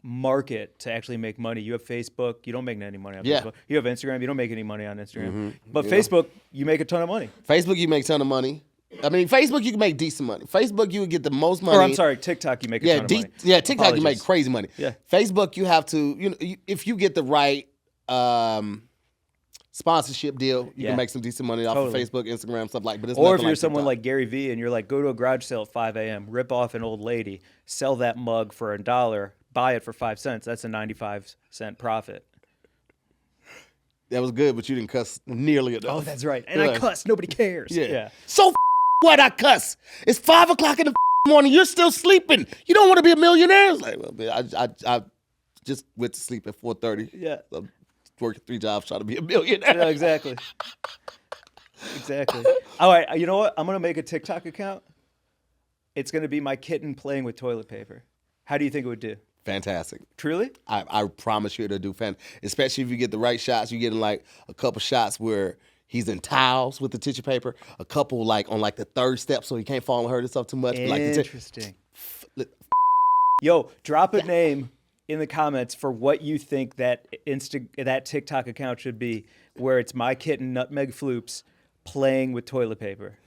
market to actually make money. You have Facebook, you don't make any money on Facebook. You have Instagram, you don't make any money on Instagram. But Facebook, you make a ton of money.
Facebook, you make a ton of money. I mean, Facebook, you can make decent money. Facebook, you would get the most money.
Or I'm sorry, TikTok, you make a ton of money.
Yeah, TikTok, you make crazy money.
Yeah.
Facebook, you have to, if you get the right sponsorship deal, you can make some decent money off of Facebook, Instagram, stuff like that. But it's
or if you're
like
someone
TikTok.
like Gary Vee and you're like, go to a garage sale at 5 a.m., rip off an old lady, sell that mug for $1, buy it for 5 cents. That's a 95-cent profit.
That was good, but you didn't cuss nearly enough.
Oh, that's right. And I cuss. Nobody cares. Yeah.
So what I cuss? It's 5 o'clock in the morning. You're still sleeping. You don't want to be a millionaire. It's like, well, I just went to sleep at 4:30.
Yeah.
I'm working 3 jobs trying to be a millionaire.
Yeah, exactly. Exactly. All right. You know what? I'm going to make a TikTok account. It's going to be my kitten playing with toilet paper. How do you think it would do?
Fantastic.
Truly?
I promise you it'll do fantastic. Especially if you get the right shots. You get like a couple shots where he's in towels with the tissue paper. A couple like on like the third step so he can't fall and hurt himself too much.
Interesting. Yo, drop a name in the comments for what you think that that TikTok account should be, where it's my kitten Nutmeg Floops playing with toilet paper.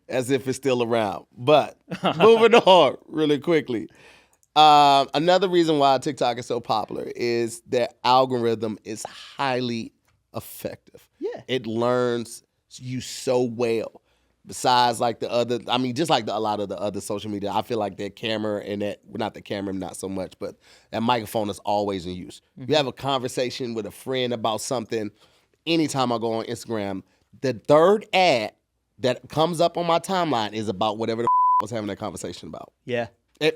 As if it's still around. But moving on really quickly. Another reason why TikTok is so popular is their algorithm is highly effective.
Yeah.
It learns you so well. Besides like the other, I mean, just like a lot of the other social media, I feel like their camera and not the camera, not so much, but that microphone is always in use. You have a conversation with a friend about something, anytime I go on Instagram, the third ad that comes up on my timeline is about whatever the I was having that conversation about.
Yeah.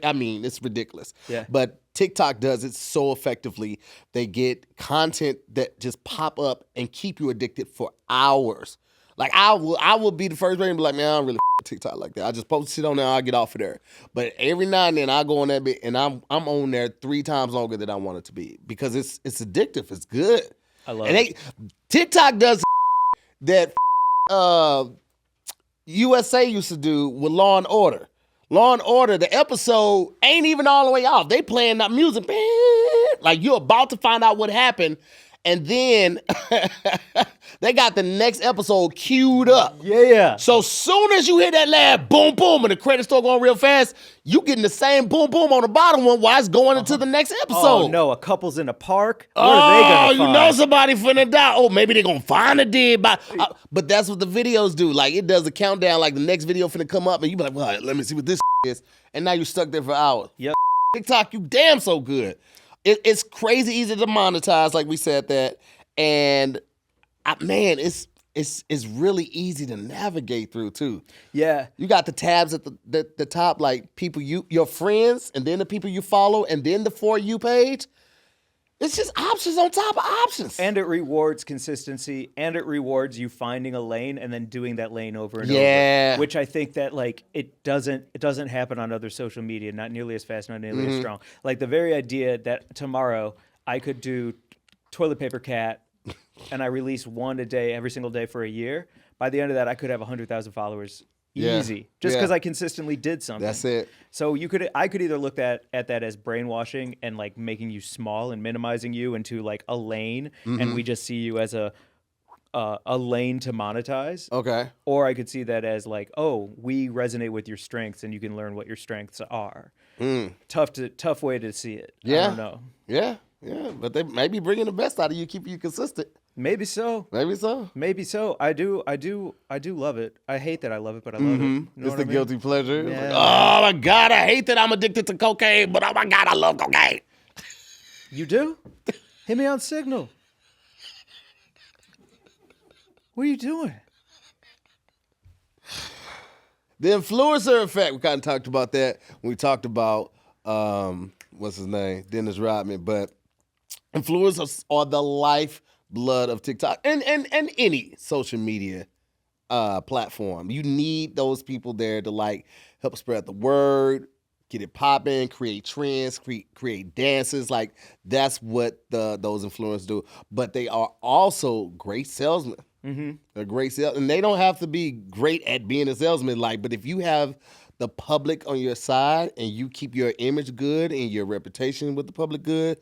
I mean, it's ridiculous.
Yeah.
But TikTok does it so effectively. They get content that just pop up and keep you addicted for hours. Like I will be the first person to be like, man, I don't really TikTok like that. I just post it on there, I'll get off of there. But every now and then I go on that bit and I'm on there 3 times longer than I want it to be because it's addictive. It's good.
I love it.
TikTok does that USA used to do with Law and Order. Law and Order, the episode ain't even all the way off. They playing that music. Like you're about to find out what happened. And then they got the next episode queued up.
Yeah.
So soon as you hear that last boom, boom, and the credits start going real fast, you getting the same boom, boom on the bottom one while it's going into the next episode.
Oh, no, a couple's in a park. What are they going to find?
You know somebody finna die. Oh, maybe they're going to find a dead body. But that's what the videos do. Like, it does a countdown, like the next video finna come up, and you be like, well, let me see what this is. And now you're stuck there for hours.
Yep.
TikTok, you damn so good. It's crazy easy to monetize, like we said that. And, man, it's really easy to navigate through, too.
Yeah.
You got the tabs at the top, like people your friends, and then the people you follow, and then the For You page. It's just options on top of options.
And it rewards consistency, and it rewards you finding a lane and then doing that lane over and
Yeah.
over. Which I think that like it doesn't happen on other social media, not nearly as fast, not nearly as strong. Like the very idea that tomorrow I could do toilet paper cat and I release one a day every single day for a year. By the end of that, I could have 100,000 followers. Easy, just because I consistently did something.
That's it.
So I could either look at that as brainwashing and like making you small and minimizing you into like a lane, and we just see you as a lane to monetize.
Okay.
Or I could see that as like, oh, we resonate with your strengths, and you can learn what your strengths are. Tough way to see it.
Yeah.
I don't know.
Yeah. But they may be bringing the best out of you, keep you consistent.
Maybe so.
Maybe so.
I do love it. I hate that I love it, but I love it. You know
It's
what
the
I mean?
guilty pleasure. It's
Yeah.
like, oh my God, I hate that I'm addicted to cocaine, but oh my God, I love cocaine.
You do? Hit me on Signal. What are you doing?
The influencer effect, we kind of talked about that when we talked about, what's his name? Dennis Rodman. But influencers are the lifeblood of TikTok and any social media platform. You need those people there to like help spread the word, get it popping, create trends, create dances. Like that's what those influencers do. But they are also great salesmen. They're great salesmen, and they don't have to be great at being a salesman. Like, but if you have the public on your side and you keep your image good and your reputation with the public good,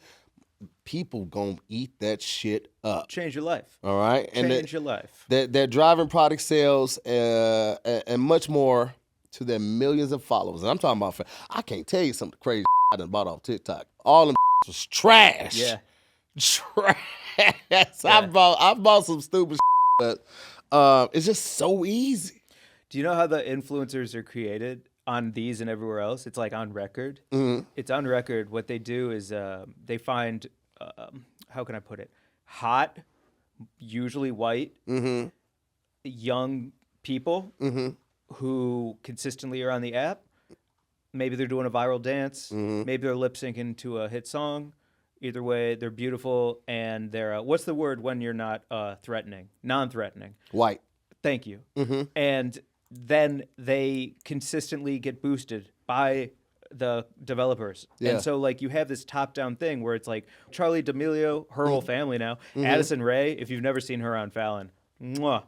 people gonna eat that shit up.
Change your life.
All right,
Change your life.
They're driving product sales and much more to their millions of followers. And I'm talking about, I can't tell you some of the crazy I done bought off TikTok. All them was trash.
Yeah.
Trash. I bought some stupid but it's just so easy.
Do you know how the influencers are created on these and everywhere else? It's like on record. It's on record. What they do is they find, how can I put it? Hot, usually white, young people who consistently are on the app. Maybe they're doing a viral dance. Maybe they're lip syncing to a hit song. Either way, they're beautiful and they're, what's the word when you're not threatening? Non-threatening.
White.
Thank you. And then they consistently get boosted by the developers.
Yeah.
And so like you have this top-down thing where it's like Charlie D'Amelio, her whole family now, Addison Rae, if you've never seen her on Fallon, mwah.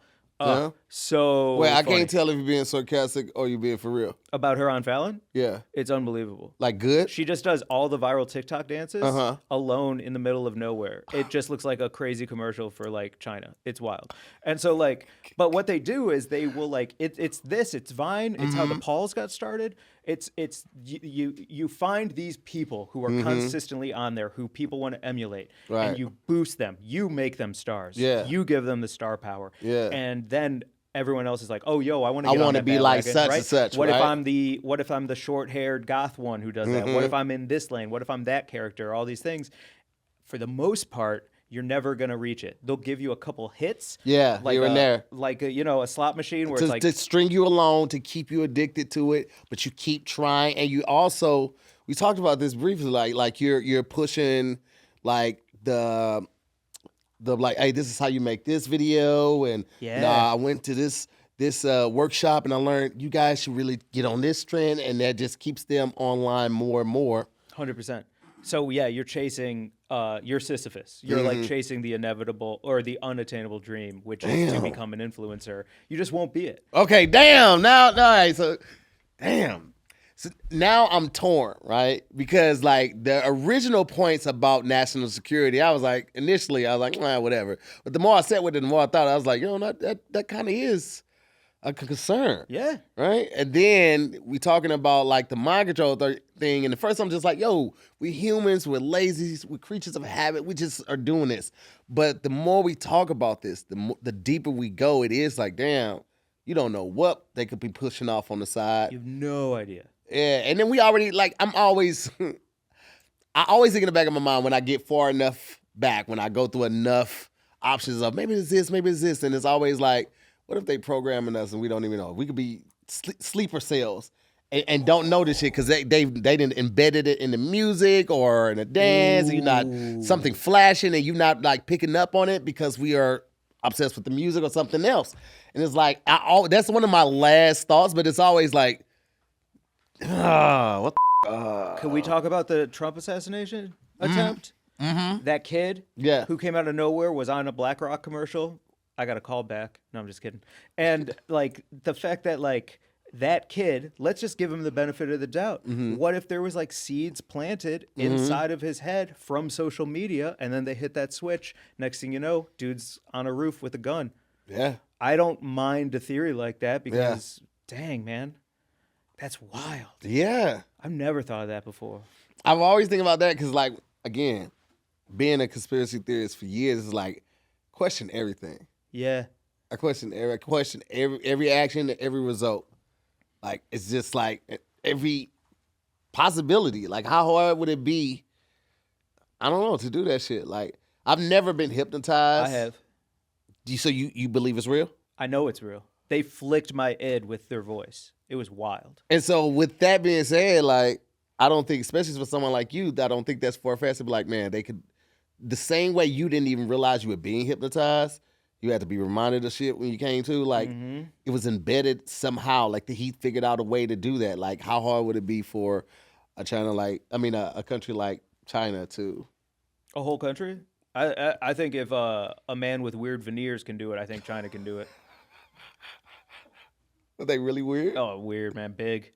So
wait, I
funny.
can't tell if you're being sarcastic or you're being for real.
About her on Fallon?
Yeah.
It's unbelievable.
Like good?
She just does all the viral TikTok dances alone in the middle of nowhere. It just looks like a crazy commercial for like China. It's wild. And so like, but what they do is they will like, it's Vine. It's how the Pauls got started. It's you find these people who are consistently on there who people want to emulate, and you boost them. You make them stars.
Yeah.
You give them the star power.
Yeah.
And then everyone else is like, oh, yo, I want to.
I want to be like such and such.
What
right?
if I'm the short-haired goth one who does that? What if I'm in this lane? What if I'm that character? All these things. For the most part, you're never gonna reach it. They'll give you a couple hits.
Yeah,
like
here and there.
Like a slot machine where it's like
to string you along, to keep you addicted to it, but you keep trying, and you also, we talked about this briefly, like you're pushing like the like, hey, this is how you make this video, and I went to this workshop and I learned you guys should really get on this trend, and that just keeps them online more and more.
100%. So yeah, you're chasing, you're Sisyphus. You're like chasing the inevitable or the unattainable dream, which is to become an influencer. You just won't be it.
Okay, damn. Now, all right, so damn. So now I'm torn, right? Because like the original points about national security, I was like, initially, I was like, whatever. But the more I sat with it, the more I thought, I was like, that kind of is a concern.
Yeah.
Right? And then we talking about like the mind control thing. And at first I'm just like, yo, we humans, we're lazy, we're creatures of habit. We just are doing this. But the more we talk about this, the deeper we go, it is like, damn, you don't know what they could be pushing off on the side.
You have no idea.
Yeah. And then we already, like, I always think in the back of my mind when I get far enough back, when I go through enough options of maybe it's this. And it's always like, what if they programming us and we don't even know? We could be sleeper cells and don't know this shit because they didn't embedded it in the music or in the dance. And you're not something flashing and you're not like picking up on it because we are obsessed with the music or something else. And it's like, that's one of my last thoughts, but it's always like, what the
Can we talk about the Trump assassination attempt? That kid who came out of nowhere was on a BlackRock commercial. I got a call back. No, I'm just kidding. And like the fact that like that kid, let's just give him the benefit of the doubt. What if there was like seeds planted inside of his head from social media and then they hit that switch? Next thing you know, dude's on a roof with a gun.
Yeah.
I don't mind a theory like that because dang, man, that's wild.
Yeah.
I've never thought of that before.
I've always think about that because like, again, being a conspiracy theorist for years is like, question everything.
Yeah.
I question every action, every result. Like, it's just like every possibility. Like, how hard would it be, I don't know, to do that shit? Like, I've never been hypnotized.
I have.
So you believe it's real?
I know it's real. They flicked my id with their voice. It was wild.
And so with that being said, like, I don't think, especially for someone like you, I don't think that's far-fetched to be like, man, they could, the same way you didn't even realize you were being hypnotized, you had to be reminded of shit when you came to, like, it was embedded somehow, like he figured out a way to do that. Like, how hard would it be for a country like China too.
A whole country? I think if a man with weird veneers can do it, I think China can do it.
Are they really weird?
Oh, weird, man. Big.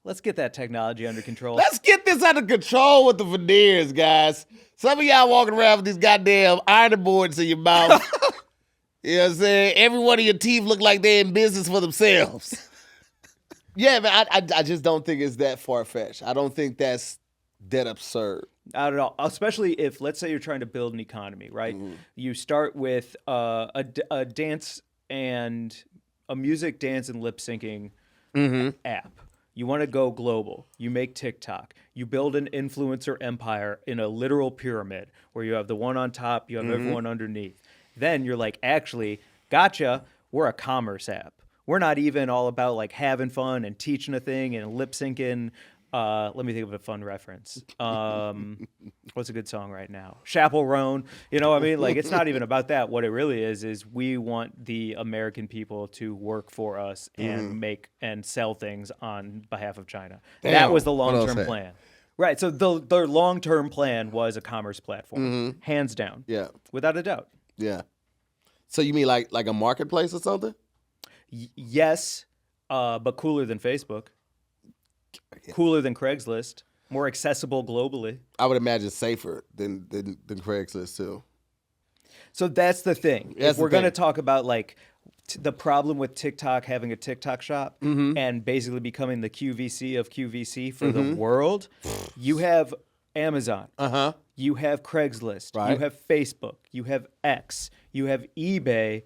Let's get that technology under control.
Let's get this under control with the veneers, guys. Some of y'all walking around with these goddamn ironing boards in your mouth. You know what I'm saying? Every one of your teeth look like they're in business for themselves. Yeah, man, I just don't think it's that far-fetched. I don't think that's that absurd.
Not at all. Especially if, let's say you're trying to build an economy, right? Mm-hmm. You start with a dance and a music, dance, and lip syncing app. You want to go global. You make TikTok. You build an influencer empire in a literal pyramid where you have the one on top, you have everyone underneath. Then you're like, actually, gotcha, we're a commerce app. We're not even all about like having fun and teaching a thing and lip syncing. Let me think of a fun reference. What's a good song right now? Chaperone. You know what I mean? Like, it's not even about that. What it really is we want the American people to work for us and make and sell things on behalf of China. Damn. That was the long-term plan. Right. So their long-term plan was a commerce platform, hands down. Yeah. Without a doubt.
Yeah. So you mean like a marketplace or something?
Yes, but cooler than Facebook. Cooler than Craigslist, more accessible globally.
I would imagine safer than Craigslist too.
So that's the thing. If we're going to talk about like the problem with TikTok having a TikTok shop and basically becoming the QVC of QVC for the world, you have Amazon. You have Craigslist. Right. You have Facebook. You have X. You have eBay.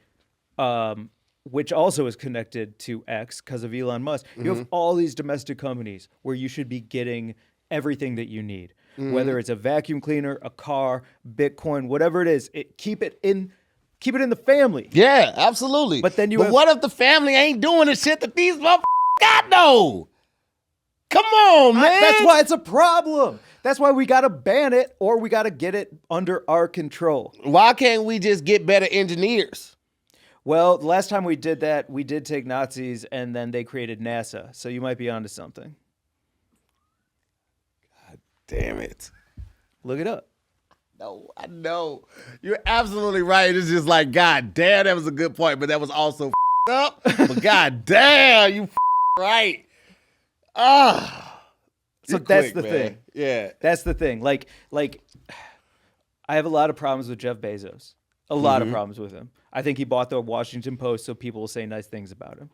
Which also is connected to X because of Elon Musk. You have all these domestic companies where you should be getting everything that you need, whether it's a vacuum cleaner, a car, Bitcoin, whatever it is. Keep it in the family.
Yeah, absolutely.
But
what if the family ain't doing the shit that these motherfuckers got though? Come on, man.
That's why it's a problem. That's why we got to ban it or we got to get it under our control.
Why can't we just get better engineers?
Well, the last time we did that, we did take Nazis and then they created NASA. So you might be onto something.
God damn it.
Look it up.
No, I know. You're absolutely right. It's just like, God damn, that was a good point, but that was also up. But God damn, you right.
So that's the thing.
Yeah.
That's the thing. Like I have a lot of problems with Jeff Bezos. A lot of problems with him. I think he bought the Washington Post so people will say nice things about him.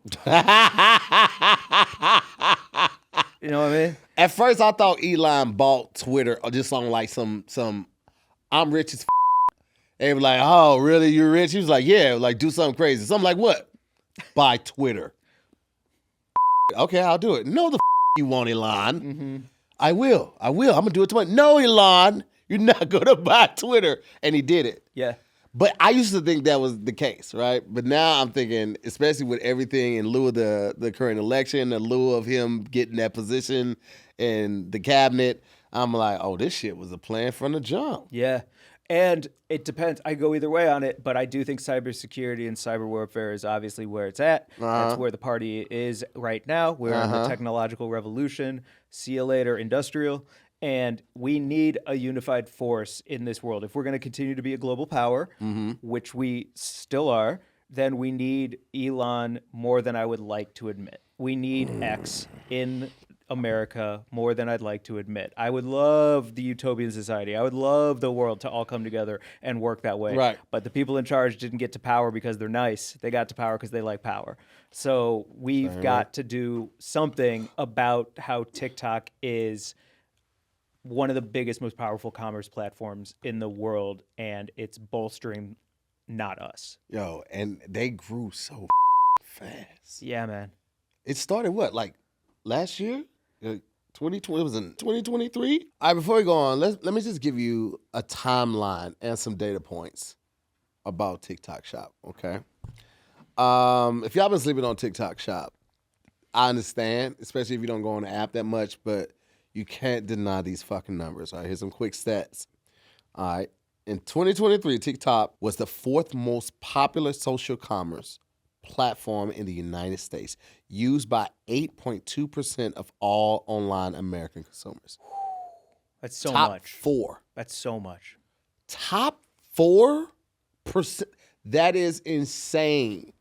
You know what I mean?
At first, I thought Elon bought Twitter just on like some I'm rich as They were like, oh, really? You're rich? He was like, yeah, like do something crazy. So I'm like, what? Buy Twitter. Okay, I'll do it. No, you want, Elon. I will. I'm going to do it tomorrow. No, Elon, you're not going to buy Twitter. And he did it.
Yeah.
But I used to think that was the case, right? But now I'm thinking, especially with everything in lieu of the current election, in lieu of him getting that position in the cabinet, I'm like, oh, this shit was a plan from the jump.
Yeah. And it depends. I go either way on it, but I do think cybersecurity and cyber warfare is obviously where it's at. That's where the party is right now. We're in the technological revolution. See you later, industrial. And we need a unified force in this world. If we're going to continue to be a global power, which we still are, then we need Elon more than I would like to admit. We need X in America more than I'd like to admit. I would love the utopian society. I would love the world to all come together and work that way.
Right.
But the people in charge didn't get to power because they're nice. They got to power because they like power. So we've got to do something about how TikTok is one of the biggest, most powerful commerce platforms in the world, and it's bolstering not us.
Yo, and they grew so fast.
Yeah, man.
It started what, like last year? 2020, it was in 2023? All right, before we go on, let me just give you a timeline and some data points about TikTok Shop, okay? If y'all been sleeping on TikTok Shop, I understand, especially if you don't go on the app that much, but you can't deny these fucking numbers. All right, here's some quick stats. All right. In 2023, TikTok was the fourth most popular social commerce platform in the United States, used by 8.2% of all online American consumers.
That's so
Top
much.
4.
That's so much.
Top 4%. That is insane.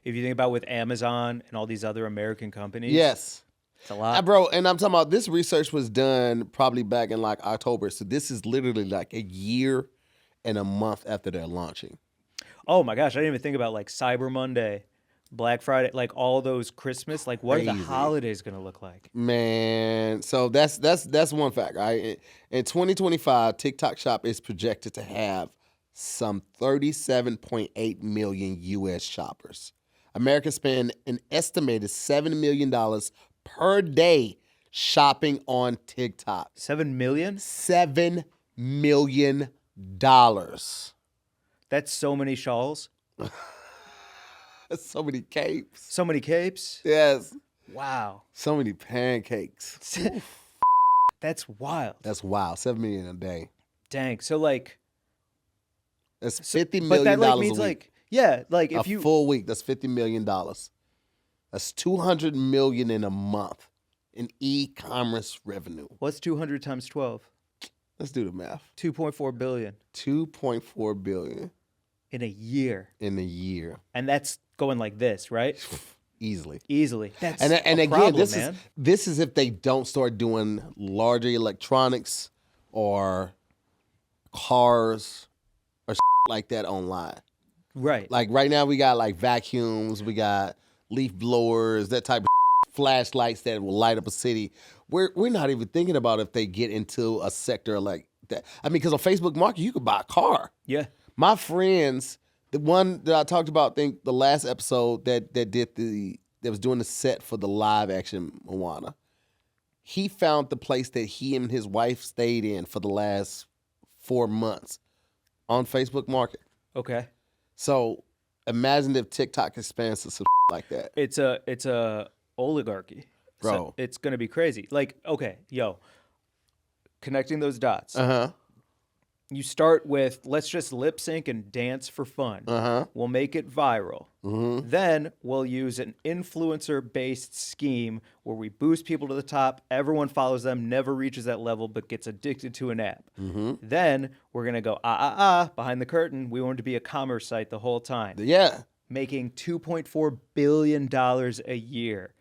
If you think about with Amazon and all these other American companies.
Yes.
It's a lot.
Bro, and I'm talking about this research was done probably back in like October. So this is literally like a year and a month after they're launching.
Oh my gosh, I didn't even think about like Cyber Monday, Black Friday, like all those Christmas. Like, what are the holidays going to look like?
Man, so that's one fact, right? In 2025, TikTok Shop is projected to have some 37.8 million U.S. shoppers. Americans spend an estimated $7 million per day shopping on TikTok.
7 million?
$7 million.
That's so many shawls.
So many capes.
So many capes.
Yes.
Wow.
So many pancakes.
That's wild.
That's wild. 7 million a day.
Dang. So like,
that's $50 million
but that like means
a week.
like, yeah, like if
a full week, that's $50 million. That's $200 million in a month in e-commerce revenue.
What's 200 times 12?
Let's do the math.
2.4 billion.
2.4 billion
in a year.
In a year.
And that's going like this, right?
Easily.
That's
and again,
problem,
this is if they don't start doing larger electronics or cars or like that online.
Right.
Like right now we got like vacuums, we got leaf blowers, that type of flashlights that will light up a city. We're not even thinking about if they get into a sector like that. I mean, because on Facebook Market, you could buy a car.
Yeah.
My friends, the one that I talked about, I think the last episode that was doing the set for the live action Moana, he found the place that he and his wife stayed in for the last 4 months on Facebook Market.
Okay.
So imagine if TikTok expands to some like that.
It's a oligarchy.
Bro.
So it's going to be crazy. Like, okay, connecting those dots.
Uh-huh.
You start with, let's just lip sync and dance for fun.
Uh-huh.
We'll make it viral.
Mm-hmm.
Then we'll use an influencer-based scheme where we boost people to the top. Everyone follows them, never reaches that level, but gets addicted to an app.
Mm-hmm.
Then we're going to go, behind the curtain. We want it to be a commerce site the whole time.
Yeah.
Making $2.4 billion a year.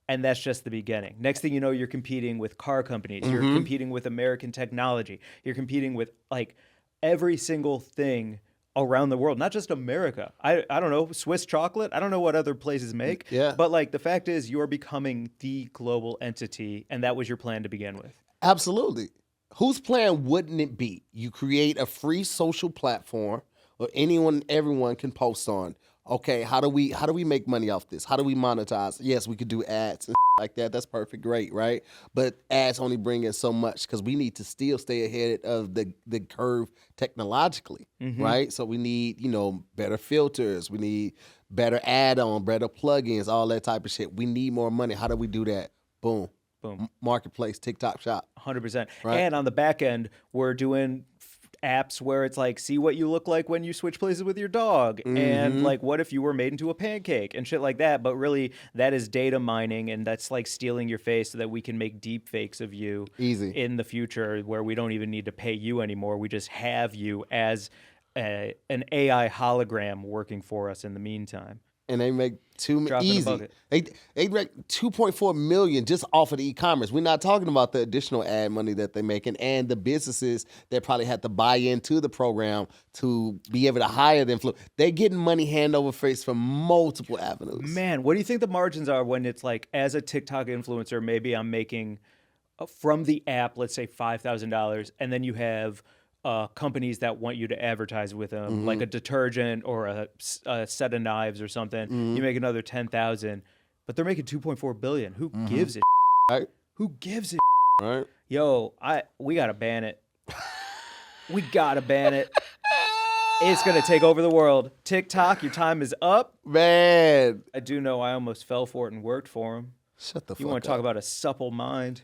And that's just the beginning. Next thing you know, you're competing with car companies.
Mm-hmm.
You're competing with American technology. You're competing with like every single thing around the world, not just America. I don't know, Swiss chocolate. I don't know what other places make.
Yeah.
But like the fact is you're becoming the global entity. And that was your plan to begin with.
Absolutely. Whose plan wouldn't it be? You create a free social platform or everyone can post on. Okay, how do we make money off this? How do we monetize? Yes, we could do ads and like that. That's perfect, great, right? But ads only bring in so much because we need to still stay ahead of the curve technologically, right? So we need, better filters. We need better add-on, better plugins, all that type of shit. We need more money. How do we do that? Boom. Marketplace, TikTok Shop.
100%.
Right.
And on the back end, we're doing apps where it's like, see what you look like when you switch places with your dog.
Mm-hmm.
And like, what if you were made into a pancake and shit like that? But really, that is data mining, and that's like stealing your face so that we can make deep fakes of you in the future where we don't even need to pay you anymore. We just have you as an AI hologram working for us in the meantime.
And they make
Drop in a
easy.
bucket.
They make $2.4 million just off of the e-commerce. We're not talking about the additional ad money that they're making and the businesses that probably had to buy into the program to be able to hire them. They're getting money hand over face from multiple avenues.
Man, what do you think the margins are when it's like, as a TikTok influencer, maybe I'm making from the app, let's say $5,000, and then you have companies that want you to advertise with them, like a detergent or a set of knives or something. You make another $10,000, but they're making $2.4 billion. Who gives it?
Right?
Who gives it?
Right?
Yo, we gotta ban it. We gotta ban it. It's gonna take over the world. TikTok, your time is up.
Man.
I do know I almost fell for it and worked for him.
Shut the fuck up.
You want to talk about a supple mind?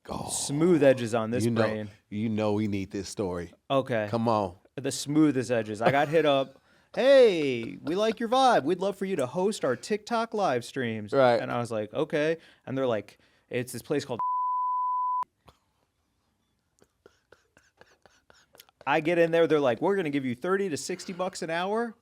Oh,
Smooth edges on this brain.
You know we need this story.
Okay.
Come on.
The smoothest edges. I got hit up hey, we like your vibe. We'd love for you to host our TikTok live streams.
Right.
And I was like, okay. And they're like, it's this place called. I get in there. They're like, we're going to give you $30 to $60 an hour.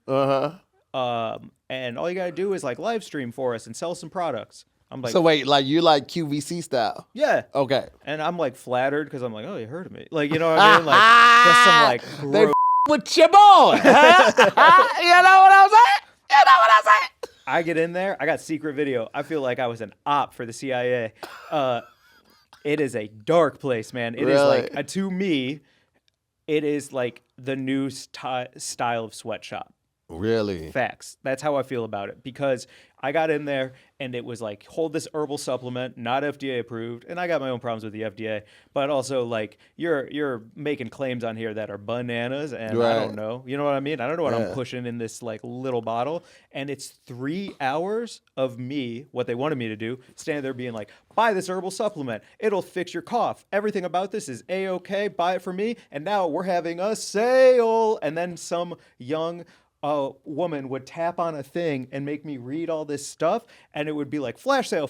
And all you got to do is like live stream for us and sell some products. I'm like,
so wait, like you like QVC style?
yeah.
Okay.
And I'm like flattered because I'm like, oh, you heard of me. Like, you know what I mean? Like, just some like gross.
With your boy. Huh? You know what I'm saying? You know what I'm saying?
I get in there. I got secret video. I feel like I was an op for the CIA. It is a dark place, man. It is like, to me, it is like the new style of sweatshop.
Really?
Facts. That's how I feel about it, because I got in there and it was like, hold this herbal supplement, not FDA approved. And I got my own problems with the FDA, but also like you're making claims on here that are bananas, and I don't know. You know what I mean? I don't know what I'm pushing in this like little bottle. And it's 3 hours of me, what they wanted me to do, standing there being like, buy this herbal supplement. It'll fix your cough. Everything about this is A-okay. Buy it for me. And now we're having a sale. And then some young woman would tap on a thing and make me read all this stuff, and it would be like flash sale,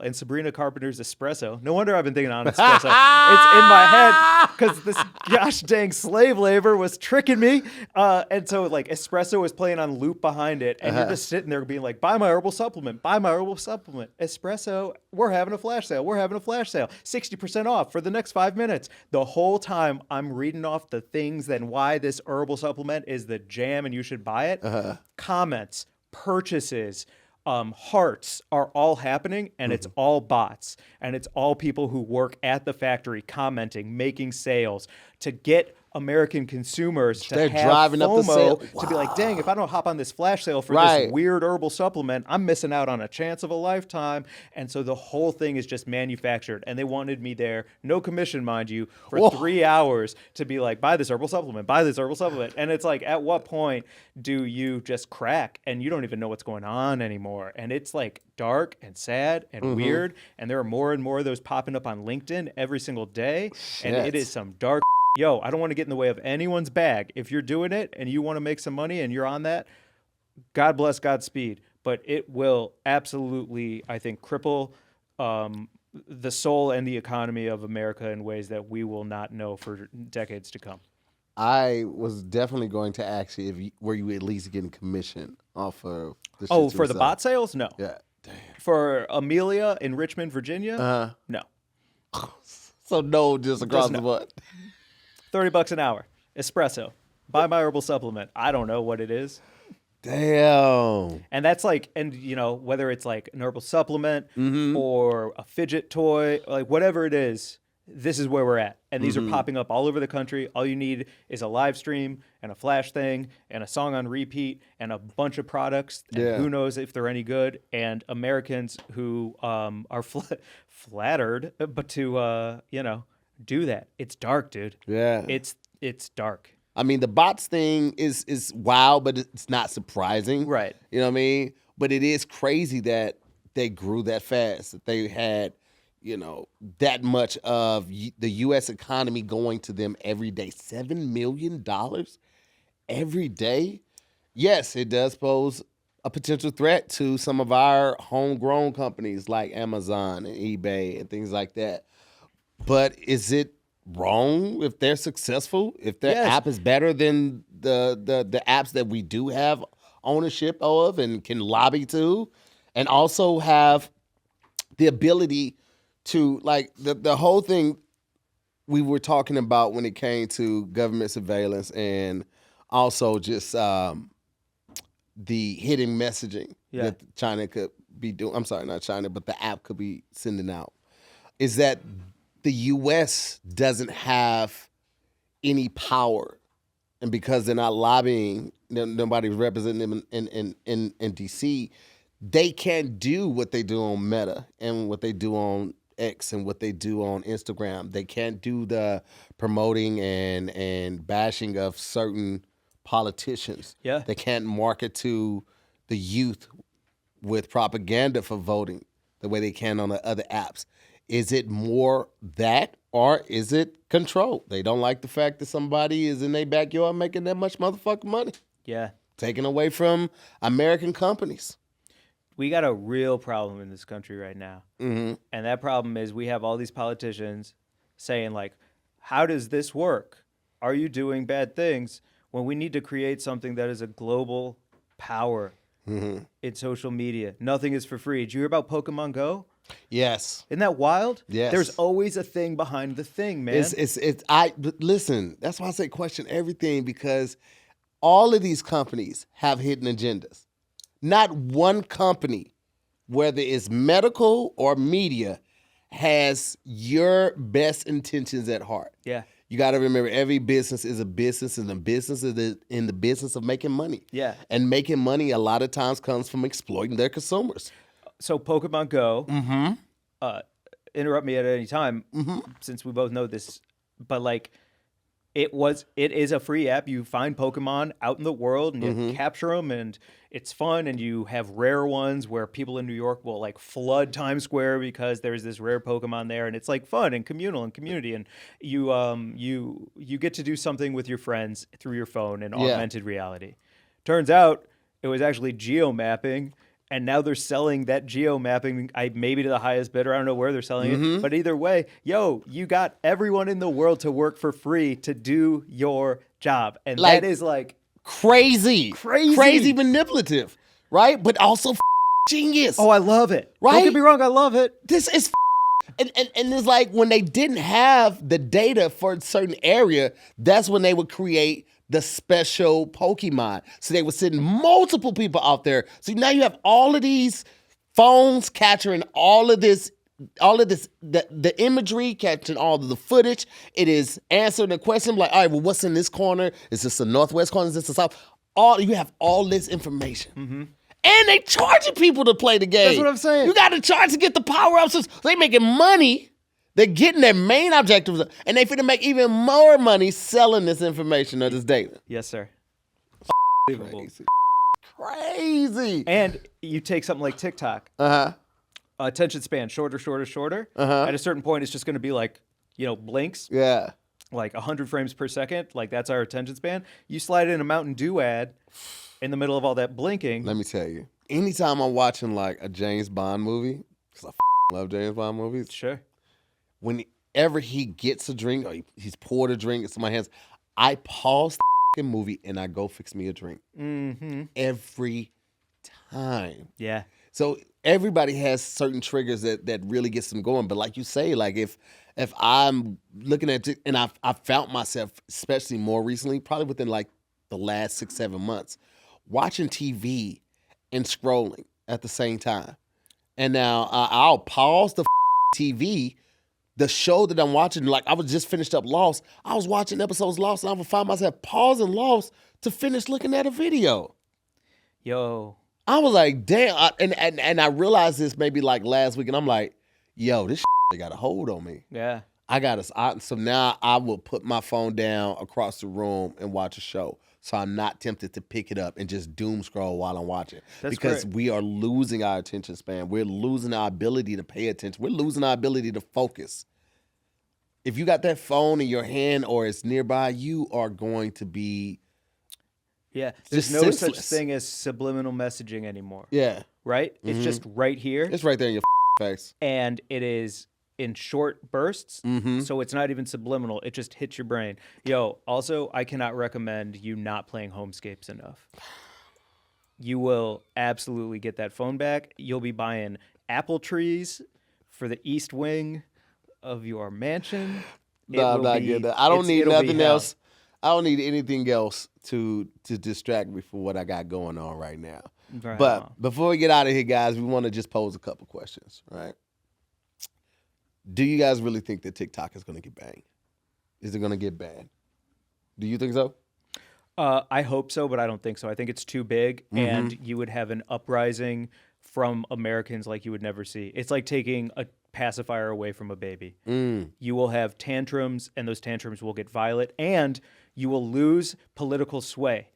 and Sabrina Carpenter's espresso. No wonder I've been thinking on espresso. It's in my head because this gosh dang slave labor was tricking me, and so like espresso was playing on loop behind it, and you're just sitting there being like, buy my herbal supplement, espresso. We're having a flash sale. 60% off for the next 5 minutes. The whole time I'm reading off the things and why this herbal supplement is the jam and you should buy it. Comments, purchases, hearts are all happening, and it's all bots, and it's all people who work at the factory commenting, making sales to get American consumers to have
driving
FOMO,
up the sale.
to be like, dang, if I don't hop on this flash sale for this weird herbal supplement, I'm missing out on a chance of a lifetime. And so the whole thing is just manufactured, and they wanted me there, no commission, mind you, for 3 hours to be like, buy this herbal supplement. And it's like, at what point do you just crack and you don't even know what's going on anymore? And it's like dark and sad and weird, and there are more and more of those popping up on LinkedIn every single day. And it is some dark. Yo, I don't want to get in the way of anyone's bag. If you're doing it and you want to make some money and you're on that, God bless, Godspeed. But it will absolutely, I think, cripple the soul and the economy of America in ways that we will not know for decades to come.
I was definitely going to ask you, were you at least getting commission off of the shit
Oh, for the bot sales? No.
Yeah. Damn.
For Amelia in Richmond, Virginia? No.
So no, just across the board.
$30 an hour. Espresso. Buy my herbal supplement. I don't know what it is.
Damn.
And that's like, and you know, whether it's like an herbal supplement or a fidget toy, like whatever it is, this is where we're at. And these are popping up all over the country. All you need is a live stream and a flash thing and a song on repeat and a bunch of products. And who knows if they're any good. And Americans who are flattered, but to, do that. It's dark, dude.
Yeah.
It's dark.
I mean, the bots thing is wild, but it's not surprising.
Right.
You know what I mean? But it is crazy that they grew that fast, that they had, that much of the U.S. economy going to them every day. $7 million every day? Yes, it does pose a potential threat to some of our homegrown companies like Amazon and eBay and things like that. But is it wrong if they're successful? If their app is better than the apps that we do have ownership of and can lobby to, and also have the ability to, like, the whole thing we were talking about when it came to government surveillance and also just the hidden messaging that China could be doing. I'm sorry, not China, but the app could be sending out, is that the U.S. doesn't have any power, and because they're not lobbying, nobody's representing them in D.C., they can't do what they do on Meta and what they do on X and what they do on Instagram. They can't do the promoting and bashing of certain politicians.
Yeah.
They can't market to the youth with propaganda for voting the way they can on the other apps. Is it more that, or is it control? They don't like the fact that somebody is in their backyard making that much motherfucking money.
Yeah.
taken away from American companies.
We got a real problem in this country right now.
Mm-hmm.
And that problem is we have all these politicians saying, like, how does this work? Are you doing bad things? When we need to create something that is a global power in social media. Nothing is for free. Did you hear about Pokemon Go?
Yes.
Isn't that wild?
Yes.
There's always a thing behind the thing, man.
But listen, that's why I say question everything, because all of these companies have hidden agendas. Not one company, whether it's medical or media, has your best intentions at heart.
Yeah.
You got to remember, every business is a business, and the business is in the business of making money.
Yeah.
And making money a lot of times comes from exploiting their consumers.
So Pokemon Go, interrupt me at any time, since we both know this, but like it is a free app. You find Pokemon out in the world and you capture them, and it's fun, and you have rare ones where people in New York will like flood Times Square because there's this rare Pokemon there, and it's like fun and communal and community, and you get to do something with your friends through your phone in augmented reality. Turns out it was actually geo-mapping. And now they're selling that geo-mapping maybe to the highest bidder. I don't know where they're selling it. But either way, you got everyone in the world to work for free to do your job. And
Like,
that is like
crazy manipulative, right? But also genius.
oh, I love it.
Right?
Don't get me wrong, I love it.
This is and it's like when they didn't have the data for a certain area, that's when they would create the special Pokemon. So they were sending multiple people out there. So now you have all of these phones capturing all of this, the imagery, capturing all of the footage. It is answering the question like, all right, well, what's in this corner? Is this the northwest corner? Is this the south? You have all this information. And they charging people to play the game.
That's what I'm saying.
You got to charge to get the power-ups. So they making money. They're getting their main objectives, and they finna make even more money selling this information or this data.
Yes, sir. Unbelievable.
Crazy.
And you take something like TikTok. Attention span, shorter. At a certain point, it's just going to be like, blinks.
Yeah.
Like 100 frames per second. Like, that's our attention span. You slide in a Mountain Dew ad in the middle of all that blinking.
Let me tell you. Anytime I'm watching like a James Bond movie, because I love James Bond movies.
Sure.
Whenever he gets a drink or he's poured a drink into my hands, I pause the movie and I go fix me a drink. Every time.
Yeah.
So everybody has certain triggers that really gets them going. But like you say, like if I'm looking at it, and I've found myself, especially more recently, probably within like the last 6-7 months, watching TV and scrolling at the same time. And now I'll pause the TV. The show that I'm watching, like I was just finished up Lost. I was watching episodes Lost, and I would find myself pausing Lost to finish looking at a video.
Yo.
I was like, damn. And I realized this maybe like last week, and I'm like, yo, this got a hold on me.
Yeah.
So now I will put my phone down across the room and watch a show. So I'm not tempted to pick it up and just doom scroll while I'm watching.
That's
because
great.
we are losing our attention span. We're losing our ability to pay attention. We're losing our ability to focus. If you got that phone in your hand or it's nearby, you are going to be
there's no
senseless.
such thing as subliminal messaging anymore.
Yeah.
Right? It's just right here.
It's right there in your face.
And it is in short bursts, so it's not even subliminal. It just hits your brain. Yo, also, I cannot recommend you not playing Homescapes enough. You will absolutely get that phone back. You'll be buying apple trees for the east wing of your mansion.
No, I'm not getting that. I don't need nothing else. I don't need anything else to distract me from what I got going on right now.
Right
but
on.
Before we get out of here, guys, we want to just pose a couple questions, right? Do you guys really think that TikTok is going to get banged? Is it going to get banned? Do you think so?
I hope so, but I don't think so. I think it's too big, and you would have an uprising from Americans like you would never see. It's like taking a pacifier away from a baby. You will have tantrums, and those tantrums will get violent, and you will lose political sway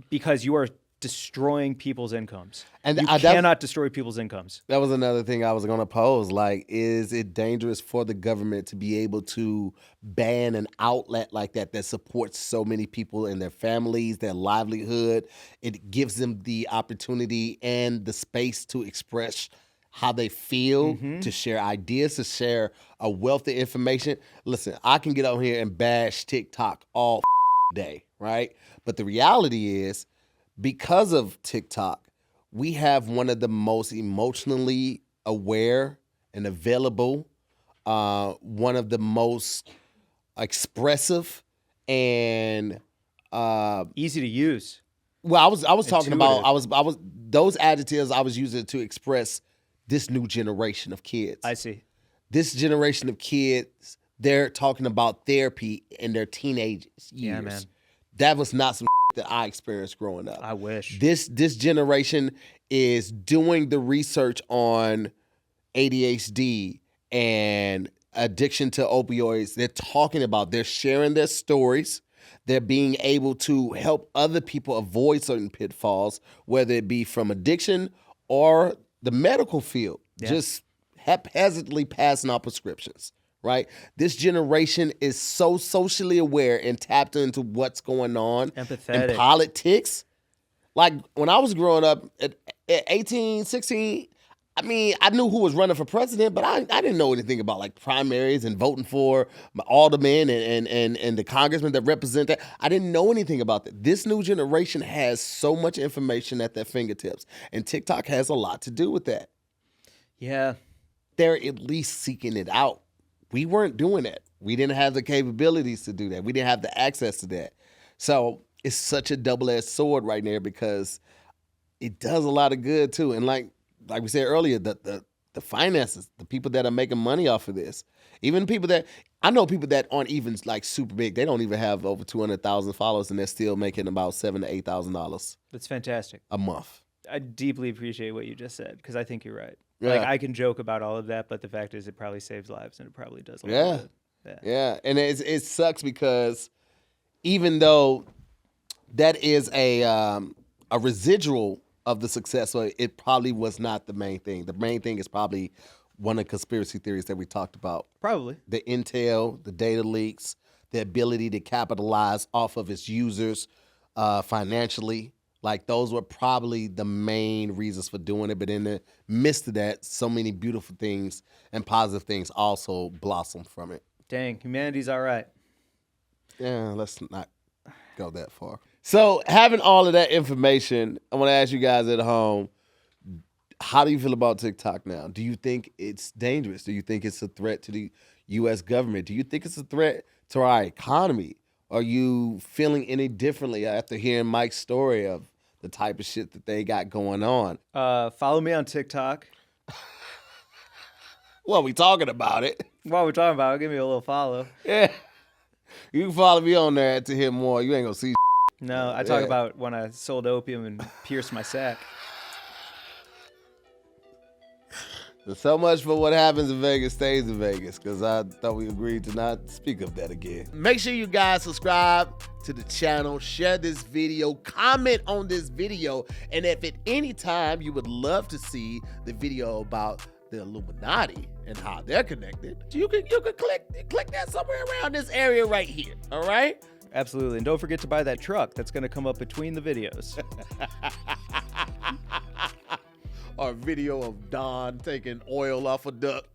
because you are destroying people's incomes.
And
you cannot destroy people's incomes.
That was another thing I was going to pose. Like, is it dangerous for the government to be able to ban an outlet like that supports so many people and their families, their livelihood? It gives them the opportunity and the space to express how they feel, to share ideas, to share a wealth of information. Listen, I can get on here and bash TikTok all day, right? But the reality is, because of TikTok, we have one of the most emotionally aware and available, one of the most expressive and
easy to use.
Well, I was talking about I was those adjectives I was using to express this new generation of kids.
I see.
This generation of kids, they're talking about therapy in their teenage years.
Yeah, man.
That was not some that I experienced growing up.
I wish.
This generation is doing the research on ADHD and addiction to opioids. They're talking about, they're sharing their stories. They're being able to help other people avoid certain pitfalls, whether it be from addiction or the medical field, just haphazardly passing out prescriptions, right? This generation is so socially aware and tapped into what's going on in politics. Like, when I was growing up at 18, 16, I mean, I knew who was running for president, but I didn't know anything about, like, primaries and voting for aldermen and the congressmen that represent that. I didn't know anything about that. This new generation has so much information at their fingertips, and TikTok has a lot to do with that.
Yeah.
They're at least seeking it out. We weren't doing that. We didn't have the capabilities to do that. We didn't have the access to that. So it's such a double-edged sword right there, because it does a lot of good, too. And like we said earlier, the finances, the people that are making money off of this, even people that, I know people that aren't even like super big. They don't even have over 200,000 followers, and they're still making about $7,000 to $8,000.
That's fantastic.
A month.
I deeply appreciate what you just said, because I think you're right.
Yeah.
Like, I can joke about all of that, but the fact is it probably saves lives, and it probably does a lot of good.
Yeah. And it sucks, because even though that is a residual of the success, so it probably was not the main thing. The main thing is probably one of the conspiracy theories that we talked about.
Probably.
The intel, the data leaks, the ability to capitalize off of its users financially. Like, those were probably the main reasons for doing it. But in the midst of that, so many beautiful things and positive things also blossomed from it.
Dang, humanity's all right.
Yeah, let's not go that far. So, having all of that information, I want to ask you guys at home, how do you feel about TikTok now? Do you think it's dangerous? Do you think it's a threat to the U.S. government? Do you think it's a threat to our economy? Are you feeling any differently after hearing Mike's story of the type of shit that they got going on?
Follow me on TikTok.
Well, we talking about it.
While we're talking about it, give me a little follow.
Yeah. You can follow me on there at Tahir Moore. You ain't going to see.
No, I talk about when I sold opium and pierced my sack.
So much for what happens in Vegas stays in Vegas, because I thought we agreed to not speak of that again. Make sure you guys subscribe to the channel, share this video, comment on this video, and if at any time you would love to see the video about the Illuminati and how they're connected, you can click that somewhere around this area right here, all right?
Absolutely, and don't forget to buy that truck that's going to come up between the videos.
Or a video of Don taking oil off a duck.